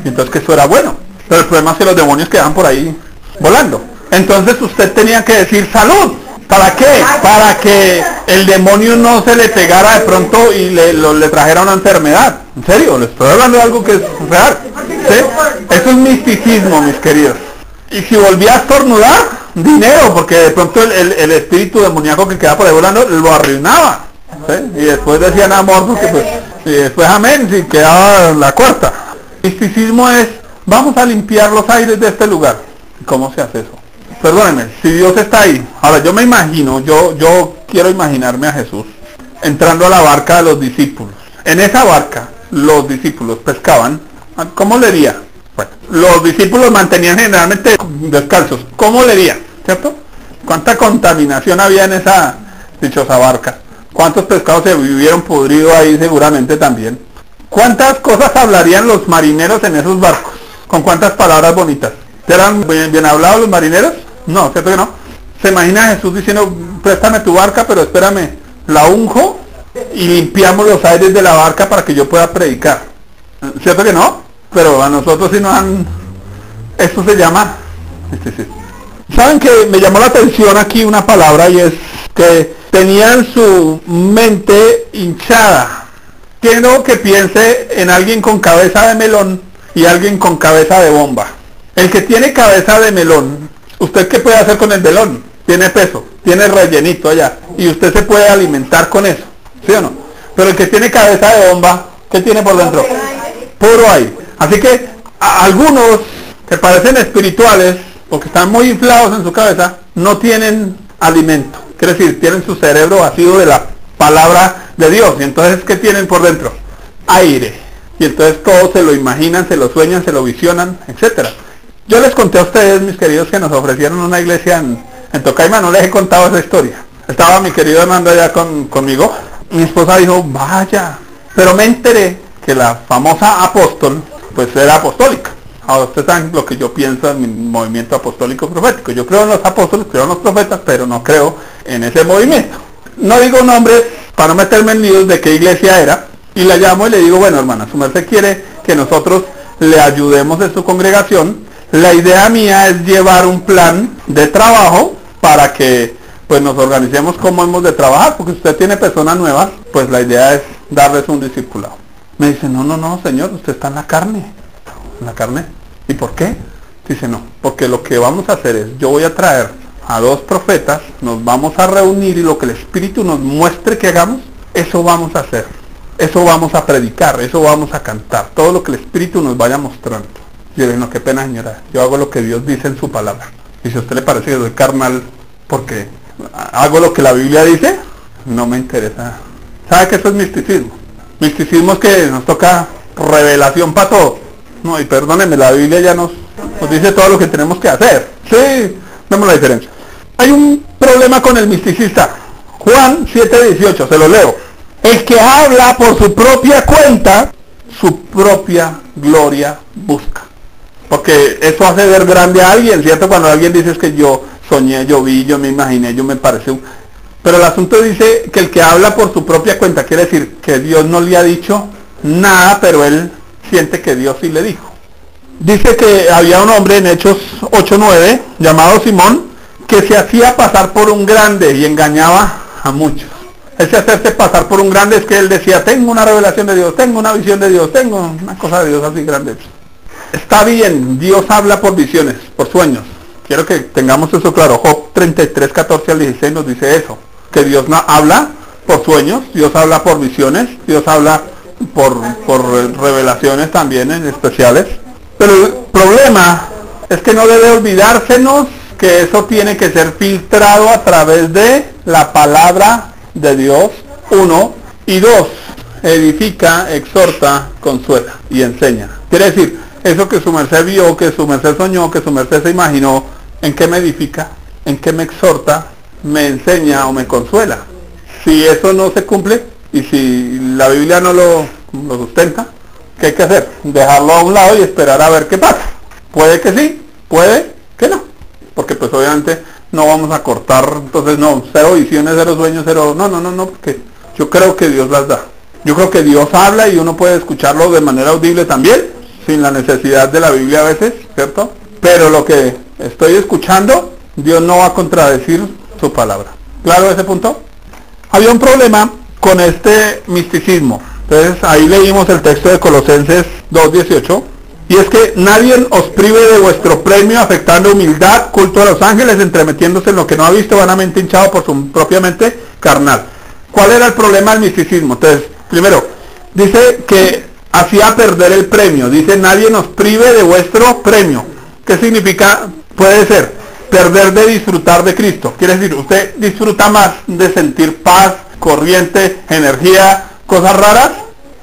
Speaker 1: Y entonces que eso era bueno. Pero el problema es que los demonios quedaban por ahí volando. Entonces usted tenía que decir salud. ¿Para qué? Para que el demonio no se le pegara de pronto y le trajera una enfermedad. En serio, le estoy hablando de algo que es real. ¿Sí? Eso es misticismo, mis queridos. Y si volvía a estornudar, dinero, porque de pronto el espíritu demoníaco que quedaba por ahí volando lo arruinaba. ¿Sí? Y después decían amor, porque pues, y después amén, si quedaba la cuarta. Misticismo es, vamos a limpiar los aires de este lugar. ¿Cómo se hace eso? Perdónenme, si Dios está ahí, ahora yo me imagino, yo quiero imaginarme a Jesús entrando a la barca de los discípulos. En esa barca, los discípulos pescaban, ¿cómo leería? Bueno, los discípulos mantenían generalmente descalzos, ¿cómo leería? ¿Cierto? ¿Cuánta contaminación había en esa dichosa barca? ¿Cuántos pescados se vivieron podridos ahí seguramente también? ¿Cuántas cosas hablarían los marineros en esos barcos? ¿Con cuántas palabras bonitas? ¿Eran bien hablados los marineros? No, ¿cierto que no? Se imagina a Jesús diciendo, préstame tu barca, pero espérame, la unjo y limpiamos los aires de la barca para que yo pueda predicar. ¿Cierto que no? Pero a nosotros sí nos han... Esto se llama... ¿Saben que me llamó la atención aquí una palabra y es que tenían su mente hinchada? Quiero que piense en alguien con cabeza de melón y alguien con cabeza de bomba. El que tiene cabeza de melón, ¿usted qué puede hacer con el melón? Tiene peso, tiene rellenito allá y usted se puede alimentar con eso, ¿sí o no? Pero el que tiene cabeza de bomba, ¿qué tiene por dentro? Puro aire. Así que algunos que parecen espirituales, porque están muy inflados en su cabeza, no tienen alimento. Quiere decir, tienen su cerebro vacío de la palabra de Dios. Y entonces, ¿qué tienen por dentro? Aire. Y entonces todos se lo imaginan, se lo sueñan, se lo visionan, etcétera. Yo les conté a ustedes, mis queridos, que nos ofrecieron una iglesia en Tocaima. No les he contado esa historia. Estaba mi querido Hernando allá conmigo. Mi esposa dijo, vaya. Pero me enteré que la famosa apóstol, pues era apostólica. Ahora ustedes saben lo que yo pienso en mi movimiento apostólico profético. Yo creo en los apóstoles, creo en los profetas, pero no creo en ese movimiento. No digo nombres para no meterme en líos de qué iglesia era. Y la llamo y le digo, bueno hermana, su merced quiere que nosotros le ayudemos en su congregación. La idea mía es llevar un plan de trabajo para que pues nos organicemos cómo hemos de trabajar, porque usted tiene personas nuevas, pues la idea es darles un discipulado. Me dice, no señor, usted está en la carne. ¿En la carne? ¿Y por qué? Dice, no, porque lo que vamos a hacer es, yo voy a traer a 2 profetas, nos vamos a reunir y lo que el Espíritu nos muestre que hagamos, eso vamos a hacer. Eso vamos a predicar, eso vamos a cantar, todo lo que el Espíritu nos vaya mostrando. Yo le digo, no, qué pena señora, yo hago lo que Dios dice en su palabra. Y si a usted le parece que soy carnal porque hago lo que la Biblia dice, no me interesa. ¿Sabe que eso es misticismo? Misticismo es que nos toca revelación para todo. No, y perdónenme, la Biblia ya nos dice todo lo que tenemos que hacer. Sí, vemos la diferencia. Hay un problema con el misticista. Juan 7:18, se lo leo. El que habla por su propia cuenta, su propia gloria busca. Porque eso hace ver grande a alguien, ¿cierto? Cuando alguien dice es que yo soñé, yo vi, yo me imaginé, yo me parecí. Pero el asunto dice que el que habla por su propia cuenta, quiere decir que Dios no le ha dicho nada, pero él siente que Dios sí le dijo. Dice que había un hombre en Hechos 8:9, llamado Simón, que se hacía pasar por un grande y engañaba a muchos. Ese hacerse pasar por un grande es que él decía, tengo una revelación de Dios, tengo una visión de Dios, tengo una cosa de Dios así grande. Está bien, Dios habla por visiones, por sueños. Quiero que tengamos eso claro. Job 33:14-16 nos dice eso, que Dios no habla por sueños, Dios habla por visiones, Dios habla por revelaciones también en especiales. Pero el problema es que no debe olvidársenos que eso tiene que ser filtrado a través de la palabra de Dios, 1, y 2, edifica, exhorta, consuela y enseña. Quiere decir, eso que su merced vio, que su merced soñó, que su merced se imaginó, ¿en qué me edifica? ¿En qué me exhorta? ¿Me enseña o me consuela? Si eso no se cumple y si la Biblia no lo sustenta, ¿qué hay que hacer? Dejarlo a un lado y esperar a ver qué pasa. Puede que sí, puede que no. Porque pues obviamente no vamos a cortar, entonces no, cero visiones, cero sueños, cero, no, porque yo creo que Dios las da. Yo creo que Dios habla y uno puede escucharlo de manera audible también, sin la necesidad de la Biblia a veces, ¿cierto? Pero lo que estoy escuchando, Dios no va a contradecir su palabra. ¿Claro ese punto? Había un problema con este misticismo. Entonces ahí leímos el texto de Colosenses 2:18. Y es que nadie os prive de vuestro premio, afectando humildad, culto a los ángeles, entremetiéndose en lo que no ha visto, vanamente hinchado por su propia mente carnal. ¿Cuál era el problema del misticismo? Entonces, primero, dice que hacía perder el premio. Dice, nadie nos prive de vuestro premio. ¿Qué significa? Puede ser perder de disfrutar de Cristo. Quiere decir, usted disfruta más de sentir paz, corriente, energía, cosas raras,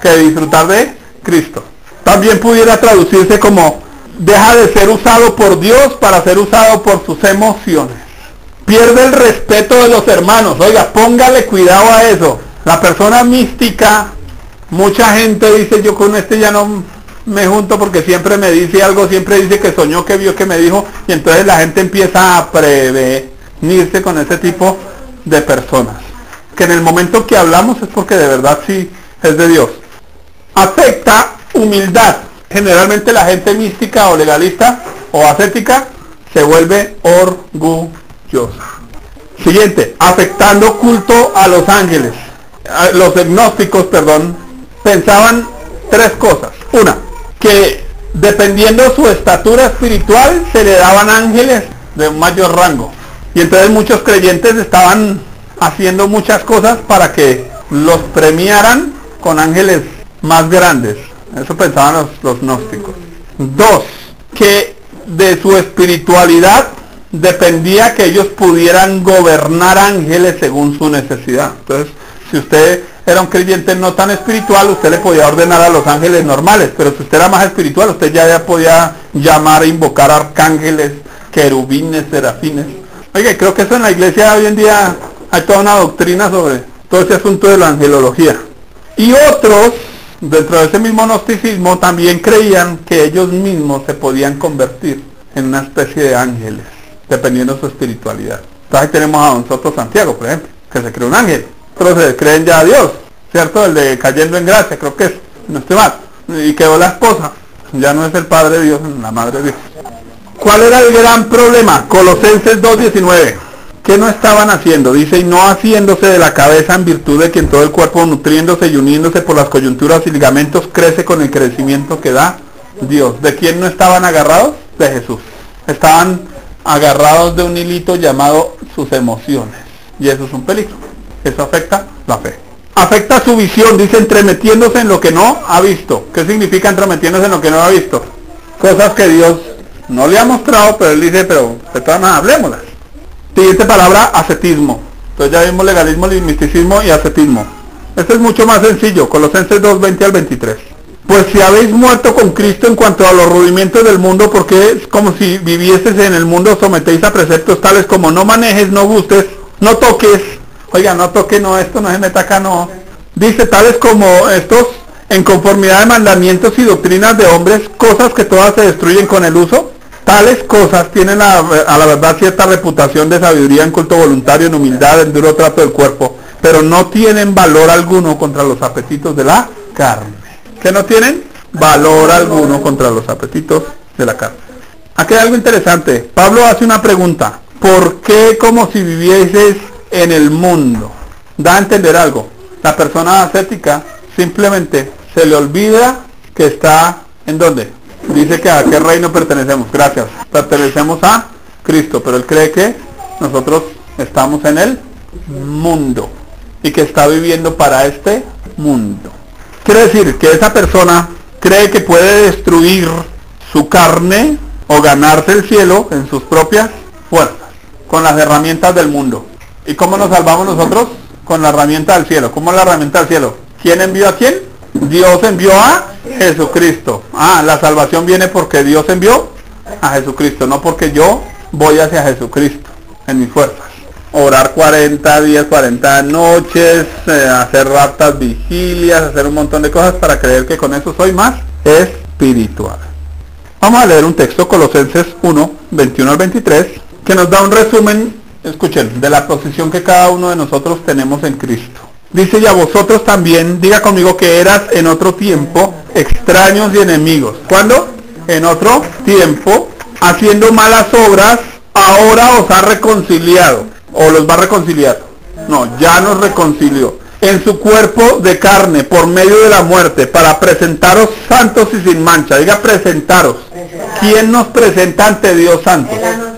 Speaker 1: que de disfrutar de Cristo. También pudiera traducirse como, deja de ser usado por Dios para ser usado por sus emociones. Pierde el respeto de los hermanos. Oiga, póngale cuidado a eso. La persona mística, mucha gente dice, yo con este ya no me junto porque siempre me dice algo, siempre dice que soñó, que vio, que me dijo, y entonces la gente empieza a prevenirse con ese tipo de personas. Que en el momento que hablamos es porque de verdad sí es de Dios. Afecta humildad. Generalmente la gente mística o legalista o ascética se vuelve orgullosa. Siguiente, afectando culto a los ángeles. Los gnósticos, pensaban tres cosas. Una, que dependiendo su estatura espiritual se le daban ángeles de un mayor rango. Y entonces muchos creyentes estaban haciendo muchas cosas para que los premiaran con ángeles más grandes. Eso pensaban los gnósticos. Dos, que de su espiritualidad dependía que ellos pudieran gobernar ángeles según su necesidad. Entonces, si usted era un creyente no tan espiritual, usted le podía ordenar a los ángeles normales, pero si usted era más espiritual, usted ya podía llamar e invocar arcángeles, querubines, serafines. Oiga, creo que eso en la iglesia hoy en día hay toda una doctrina sobre todo ese asunto de la angelología. Y otros, dentro de ese mismo gnosticismo, también creían que ellos mismos se podían convertir en una especie de ángeles, dependiendo de su espiritualidad. Entonces ahí tenemos a don Soto Santiago, por ejemplo, que se cree un ángel. Otros se creen ya a Dios, ¿cierto? El de Cayendo en Gracia, creo que es, no estoy mal. Y quedó la esposa, ya no es el Padre de Dios, la Madre de Dios. ¿Cuál era el gran problema? Colosenses 2:19. ¿Qué no estaban haciendo? Dice, y no haciéndose de la cabeza, en virtud de que en todo el cuerpo, nutriéndose y uniéndose por las coyunturas y ligamentos, crece con el crecimiento que da Dios. ¿De quién no estaban agarrados? De Jesús. Estaban agarrados de un hilito llamado sus emociones. Y eso es un peligro. Eso afecta la fe. Afecta su visión, dice, entremetiéndose en lo que no ha visto. ¿Qué significa entremetiéndose en lo que no ha visto? Cosas que Dios no le ha mostrado, pero él dice, pero de todas maneras, hablémoslas. Siguiente palabra, ascetismo. Entonces ya vimos legalismo, misticismo y ascetismo. Este es mucho más sencillo, Colosenses 2:20 al 23. Pues si habéis muerto con Cristo en cuanto a los rudimentos del mundo, porque es como si vivieses en el mundo, sometéis a preceptos tales como no manejes, no gustes, no toques. Oiga, no toque, no, esto no se meta acá, no. Dice tales como estos, en conformidad de mandamientos y doctrinas de hombres, cosas que todas se destruyen con el uso. Tales cosas tienen a la verdad cierta reputación de sabiduría, en culto voluntario, en humildad, en duro trato del cuerpo, pero no tienen valor alguno contra los apetitos de la carne. ¿Qué no tienen? Valor alguno contra los apetitos de la carne. Aquí hay algo interesante. Pablo hace una pregunta. ¿Por qué como si vivieses en el mundo? Da a entender algo. La persona ascética simplemente se le olvida que está ¿en dónde? Dice que a qué reino pertenecemos. Gracias. Pertenecemos a Cristo, pero él cree que nosotros estamos en el mundo y que está viviendo para este mundo. Quiere decir que esa persona cree que puede destruir su carne o ganarse el cielo en sus propias fuerzas, con las herramientas del mundo. ¿Y cómo nos salvamos nosotros? Con la herramienta del cielo. ¿Cómo es la herramienta del cielo? ¿Quién envió a quién? Dios envió a Jesucristo. La salvación viene porque Dios envió a Jesucristo, no porque yo voy hacia Jesucristo en mis fuerzas. Orar 40 días, 40 noches, hacer ratas vigilias, hacer un montón de cosas para creer que con eso soy más espiritual. Vamos a leer un texto, Colosenses 1, 21 al 23. que nos da un resumen, escuchen, de la posición que cada uno de nosotros tenemos en Cristo. Dice, y a vosotros también, diga conmigo, que eras en otro tiempo extraños y enemigos. ¿Cuándo? En otro tiempo, haciendo malas obras, ahora os ha reconciliado, o los va a reconciliar. No, ya nos reconcilió en su cuerpo de carne por medio de la muerte, para presentaros santos y sin mancha. Diga, presentaros. ¿Quién nos presenta ante Dios santos?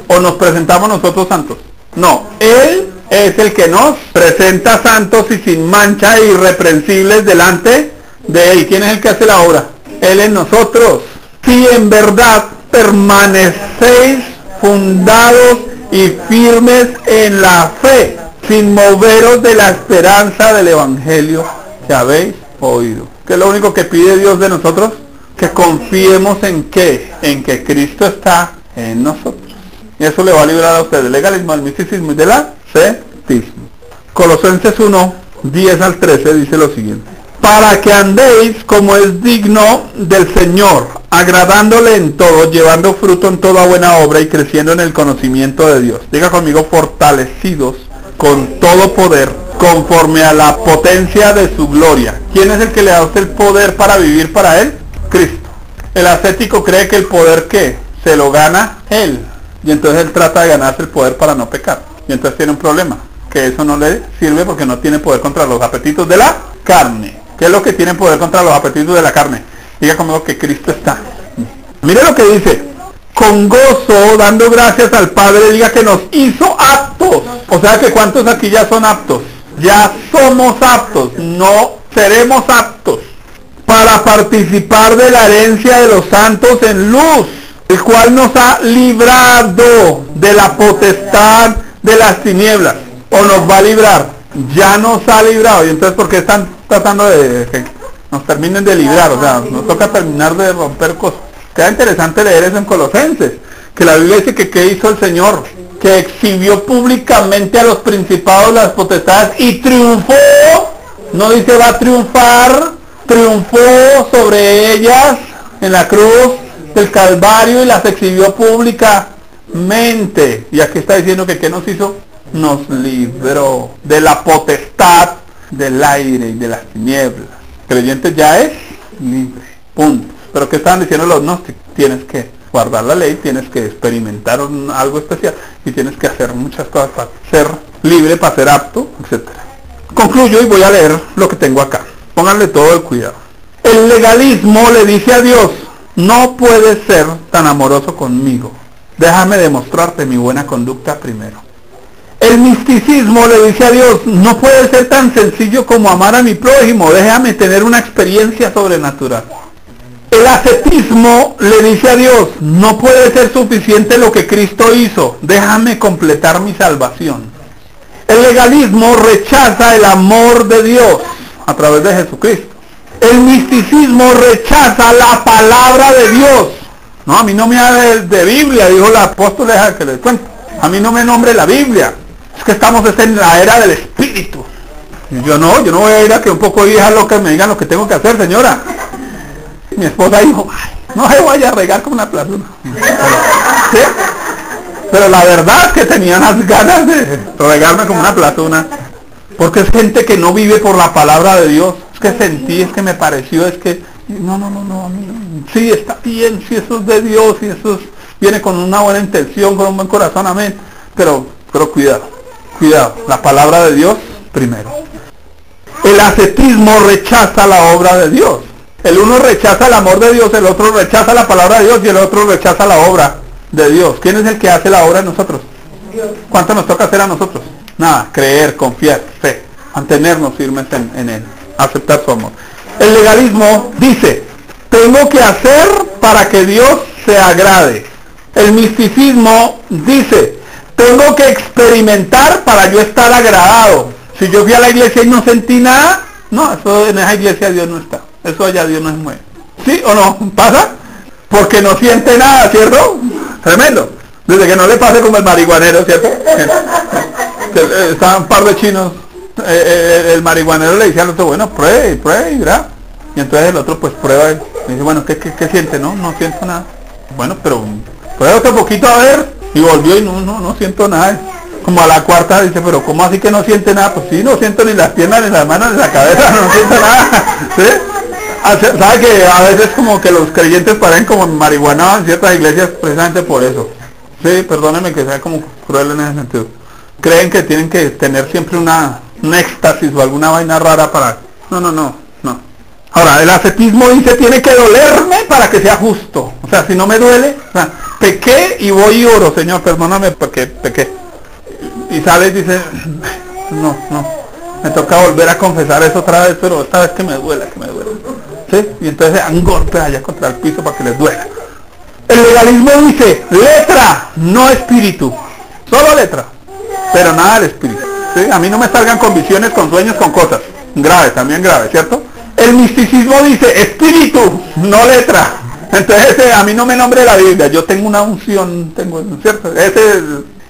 Speaker 1: ¿O nos presentamos nosotros santos? No, Él es el que nos presenta santos y sin mancha e irreprensibles delante de Él. ¿Quién es el que hace la obra? Él en nosotros. Si en verdad permanecéis fundados y firmes en la fe, sin moveros de la esperanza del evangelio que habéis oído. ¿Qué es lo único que pide Dios de nosotros? Que confiemos en qué, en que Cristo está en nosotros. Y eso le va a librar a usted del legalismo, del misticismo y del ascetismo. Colosenses 1, 10 al 13 dice lo siguiente: para que andéis como es digno del Señor, agradándole en todo, llevando fruto en toda buena obra y creciendo en el conocimiento de Dios. Diga conmigo, fortalecidos con todo poder, conforme a la potencia de su gloria. ¿Quién es el que le da a usted el poder para vivir para Él? Cristo. El ascético cree que el poder, ¿qué? Se lo gana Él. Y entonces él trata de ganarse el poder para no pecar. Y entonces tiene un problema, que eso no le sirve porque no tiene poder contra los apetitos de la carne. ¿Qué es lo que tiene poder contra los apetitos de la carne? Diga conmigo que Cristo está. Mire lo que dice: con gozo, dando gracias al Padre, diga que nos hizo aptos. O sea que ¿cuántos aquí ya son aptos? Ya somos aptos, no seremos aptos para participar de la herencia de los santos en luz, el cual nos ha librado de la potestad de las tinieblas. ¿O nos va a librar? Ya nos ha librado. Y entonces, ¿por qué están tratando de que nos terminen de librar? O sea, nos toca terminar de romper cosas. Queda interesante leer eso en Colosenses, que la Biblia dice que ¿qué hizo el Señor? Que exhibió públicamente a los principados, las potestades, y triunfó. No dice va a triunfar, triunfó sobre ellas en la cruz del Calvario y las exhibió públicamente. Y aquí está diciendo que ¿qué nos hizo? Nos libró de la potestad del aire y de las tinieblas. El creyente ya es libre, punto. Pero ¿qué estaban diciendo los gnósticos? Tienes que guardar la ley, tienes que experimentar algo especial y tienes que hacer muchas cosas para ser libre, para ser apto, etc. Concluyo y voy a leer lo que tengo acá. Pónganle todo el cuidado. El legalismo le dice a Dios: no puedes ser tan amoroso conmigo, déjame demostrarte mi buena conducta primero. El misticismo le dice a Dios: no puede ser tan sencillo como amar a mi prójimo, déjame tener una experiencia sobrenatural. El ascetismo le dice a Dios: no puede ser suficiente lo que Cristo hizo, déjame completar mi salvación. El legalismo rechaza el amor de Dios a través de Jesucristo. El misticismo rechaza la palabra de Dios. No, a mí no me hable de Biblia, dijo el apóstol, deja que les cuento. A mí no me nombre la Biblia. Es que estamos en la era del Espíritu. Y yo no voy a ir a que un poco vieja loca me digan lo que tengo que hacer, señora. Mi esposa dijo: ay, no se vaya a regar como una plazuna. ¿Sí? Pero la verdad es que tenía las ganas de regarme como una plazuna. Porque es gente que no vive por la palabra de Dios. Es que sentí, es que me pareció, es que... No, sí, está bien, sí, eso es de Dios, y eso viene con una buena intención, con un buen corazón, amén. Pero cuidado, la palabra de Dios primero. El ascetismo rechaza la obra de Dios. El uno rechaza el amor de Dios, el otro rechaza la palabra de Dios y el otro rechaza la obra de Dios. ¿Quién es el que hace la obra en nosotros? Dios. ¿Cuánto nos toca hacer a nosotros? Nada, creer, confiar, fe, mantenernos firmes en Él, aceptar su amor. El legalismo dice: tengo que hacer para que Dios se agrade. El misticismo dice: tengo que experimentar para yo estar agradado. Si yo fui a la iglesia y no sentí nada, no, eso en esa iglesia Dios no está. Eso allá Dios no se mueve. ¿Sí o no? ¿Pasa? Porque no siente nada, ¿cierto? Tremendo. Desde que no le pase como el marihuanero, ¿cierto? Estaban un par de chinos. El marihuanero le dice al otro: bueno, pray, ¿verdad? Y entonces el otro pues prueba y dice: bueno, ¿qué siente? No siento nada. Bueno, pero prueba otro poquito a ver. Y volvió y no siento nada. Como a la cuarta dice, pero ¿cómo así que no siente nada? Pues sí, no siento ni las piernas, ni las manos, ni la cabeza, no siento nada. ¿Sí? ¿Sabe que a veces como que los creyentes parecen como marihuanados en ciertas iglesias precisamente por eso? Sí, perdónenme que sea como cruel en ese sentido. Creen que tienen que tener siempre un éxtasis o alguna vaina rara para... No. Ahora, el ascetismo dice, tiene que dolerme para que sea justo. O sea, si no me duele, o sea, pequé y voy y oro, Señor, perdóname porque pequé. Y sale y dice, no, me toca volver a confesar eso otra vez, pero esta vez que me duela. ¿Sí? Y entonces se dan golpes allá contra el piso para que les duela. El legalismo dice, letra, no espíritu. Solo letra, pero nada del espíritu. ¿Sí? A mí no me salgan con visiones, con sueños, con cosas. Graves, también graves, ¿cierto? El misticismo dice, espíritu, no letra. Entonces a mí no me nombre la Biblia, yo tengo una unción, ¿cierto?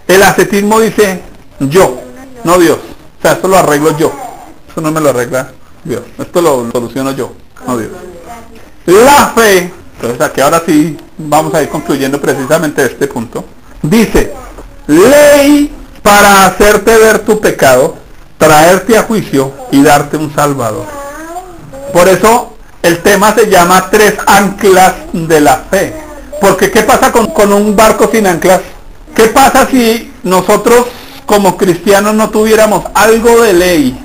Speaker 1: El ascetismo dice, yo, no Dios. O sea, esto lo arreglo yo. Eso no me lo arregla Dios. Esto lo soluciono yo, no Dios. La fe, entonces aquí ahora sí vamos a ir concluyendo precisamente este punto. Dice, ley para hacerte ver tu pecado, traerte a juicio y darte un salvador. Por eso el tema se llama 3 anclas de la fe. Porque ¿qué pasa con un barco sin anclas? ¿Qué pasa si nosotros como cristianos no tuviéramos algo de ley?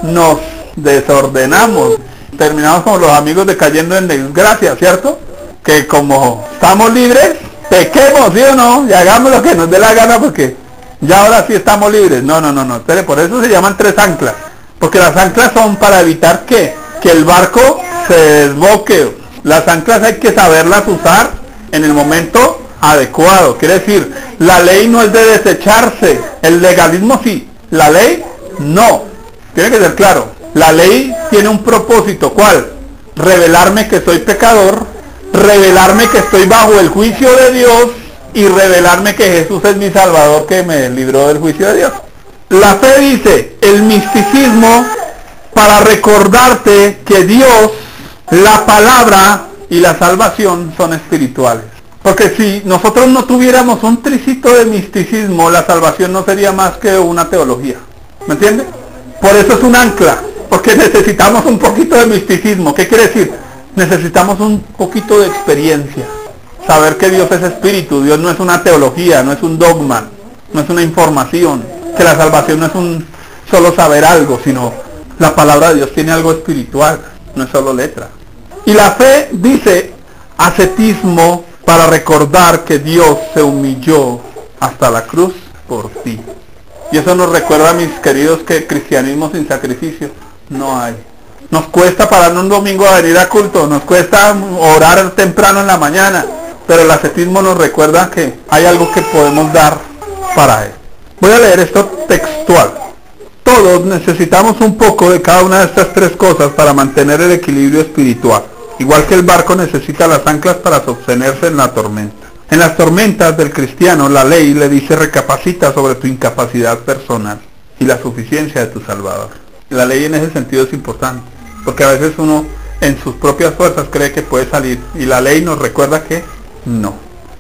Speaker 1: Nos desordenamos, terminamos como los amigos de cayendo en desgracia, ¿cierto? Que como estamos libres, pequemos, ¿sí o no? Y hagamos lo que nos dé la gana porque ya ahora sí estamos libres. No. Entonces, por eso se llaman 3 anclas. Porque las anclas son para evitar que el barco se desboque. Las anclas hay que saberlas usar en el momento adecuado. Quiere decir, la ley no es de desecharse. El legalismo sí, la ley no. Tiene que ser claro. La ley tiene un propósito. ¿Cuál? Revelarme que soy pecador, revelarme que estoy bajo el juicio de Dios y revelarme que Jesús es mi Salvador que me libró del juicio de Dios. La fe dice, el misticismo para recordarte que Dios, la palabra y la salvación son espirituales. Porque si nosotros no tuviéramos un tricito de misticismo, la salvación no sería más que una teología. ¿Me entiende? Por eso es un ancla, porque necesitamos un poquito de misticismo. ¿Qué quiere decir? Necesitamos un poquito de experiencia. Saber que Dios es espíritu, Dios no es una teología, no es un dogma, no es una información. Que la salvación no es solo saber algo, sino la palabra de Dios tiene algo espiritual, no es solo letra. Y la fe dice, ascetismo para recordar que Dios se humilló hasta la cruz por ti. Y eso nos recuerda, mis queridos, que cristianismo sin sacrificio no hay. Nos cuesta pararnos un domingo a venir a culto, nos cuesta orar temprano en la mañana, pero el ascetismo nos recuerda que hay algo que podemos dar para Él. Voy a leer esto textual. Todos necesitamos un poco de cada una de estas 3 cosas para mantener el equilibrio espiritual. Igual que el barco necesita las anclas para sostenerse en la tormenta. En las tormentas del cristiano, la ley le dice recapacita sobre tu incapacidad personal y la suficiencia de tu Salvador. La ley en ese sentido es importante, porque a veces uno en sus propias fuerzas cree que puede salir, y la ley nos recuerda que no.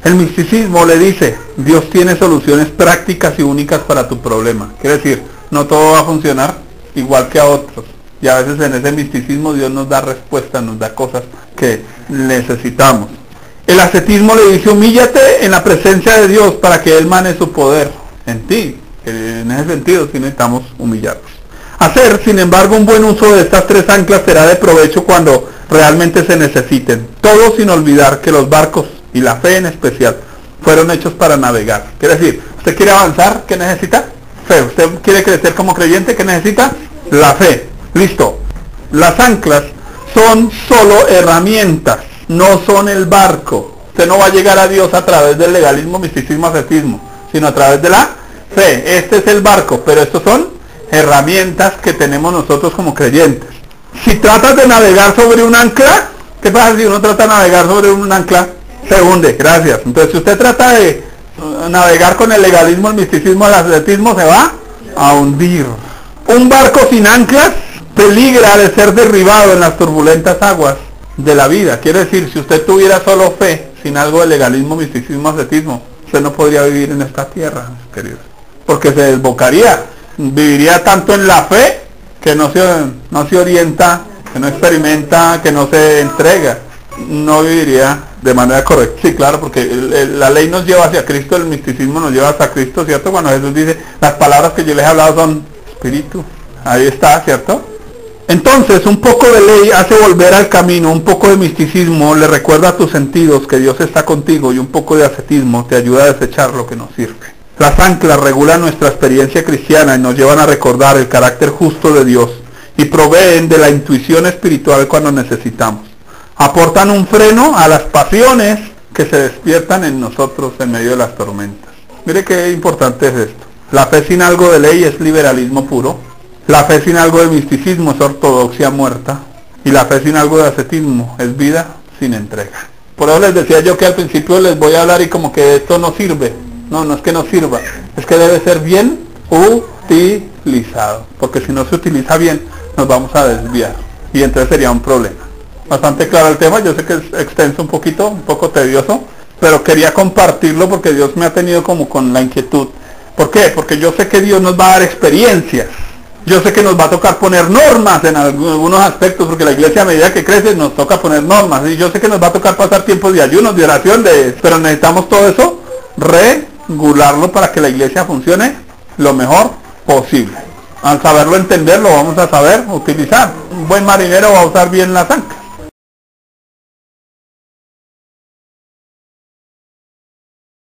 Speaker 1: El misticismo le dice, Dios tiene soluciones prácticas y únicas para tu problema. Quiere decir, no todo va a funcionar igual que a otros. Y a veces en ese misticismo Dios nos da respuestas, nos da cosas que necesitamos. El ascetismo le dice, humíllate en la presencia de Dios para que Él mane su poder en ti. En ese sentido sí necesitamos humillarnos. Hacer, sin embargo, un buen uso de estas 3 anclas será de provecho cuando realmente se necesiten. Todo sin olvidar que los barcos, y la fe en especial, fueron hechos para navegar. Quiere decir, ¿usted quiere avanzar? ¿Qué necesita? Fe. ¿Usted quiere crecer como creyente? ¿Qué necesita? La fe. Listo. Las anclas son solo herramientas, no son el barco. Usted no va a llegar a Dios a través del legalismo, misticismo, ascetismo, sino a través de la fe. Este es el barco, pero estos son herramientas que tenemos nosotros como creyentes. Si tratas de navegar sobre un ancla, ¿qué pasa si uno trata de navegar sobre un ancla? Se hunde, gracias. Entonces, si usted trata de navegar con el legalismo, el misticismo, el ascetismo, se va a hundir. Un barco sin anclas peligra de ser derribado en las turbulentas aguas de la vida. Quiere decir, si usted tuviera solo fe, sin algo de legalismo, misticismo, ascetismo, usted no podría vivir en esta tierra, queridos, porque se desbocaría, viviría tanto en la fe que no se orienta, que no experimenta, que no se entrega, no viviría de manera correcta. Sí, claro, porque la ley nos lleva hacia Cristo, el misticismo nos lleva hacia Cristo, ¿cierto? Cuando Jesús dice, las palabras que yo les he hablado son espíritu, ahí está, ¿cierto? Entonces, un poco de ley hace volver al camino, un poco de misticismo le recuerda a tus sentidos que Dios está contigo, y un poco de ascetismo te ayuda a desechar lo que nos sirve. Las anclas regulan nuestra experiencia cristiana y nos llevan a recordar el carácter justo de Dios y proveen de la intuición espiritual cuando necesitamos. Aportan un freno a las pasiones que se despiertan en nosotros en medio de las tormentas. Mire qué importante es esto. La fe sin algo de ley es liberalismo puro. La fe sin algo de misticismo es ortodoxia muerta. Y la fe sin algo de ascetismo es vida sin entrega. Por eso les decía yo que al principio les voy a hablar y como que esto no sirve. No, no es que no sirva. Es que debe ser bien utilizado. Porque si no se utiliza bien, nos vamos a desviar. Y entonces sería un problema. Bastante claro el tema, yo sé que es extenso un poco tedioso, pero quería compartirlo porque Dios me ha tenido como con la inquietud. ¿Por qué? Porque yo sé que Dios nos va a dar experiencias. Yo sé que nos va a tocar poner normas en algunos aspectos, porque la iglesia a medida que crece nos toca poner normas. Y yo sé que nos va a tocar pasar tiempos de ayunos, de oración, pero necesitamos todo eso regularlo para que la iglesia funcione lo mejor posible. Al saberlo entender, lo vamos a saber utilizar. Un buen marinero va a usar bien la ancla.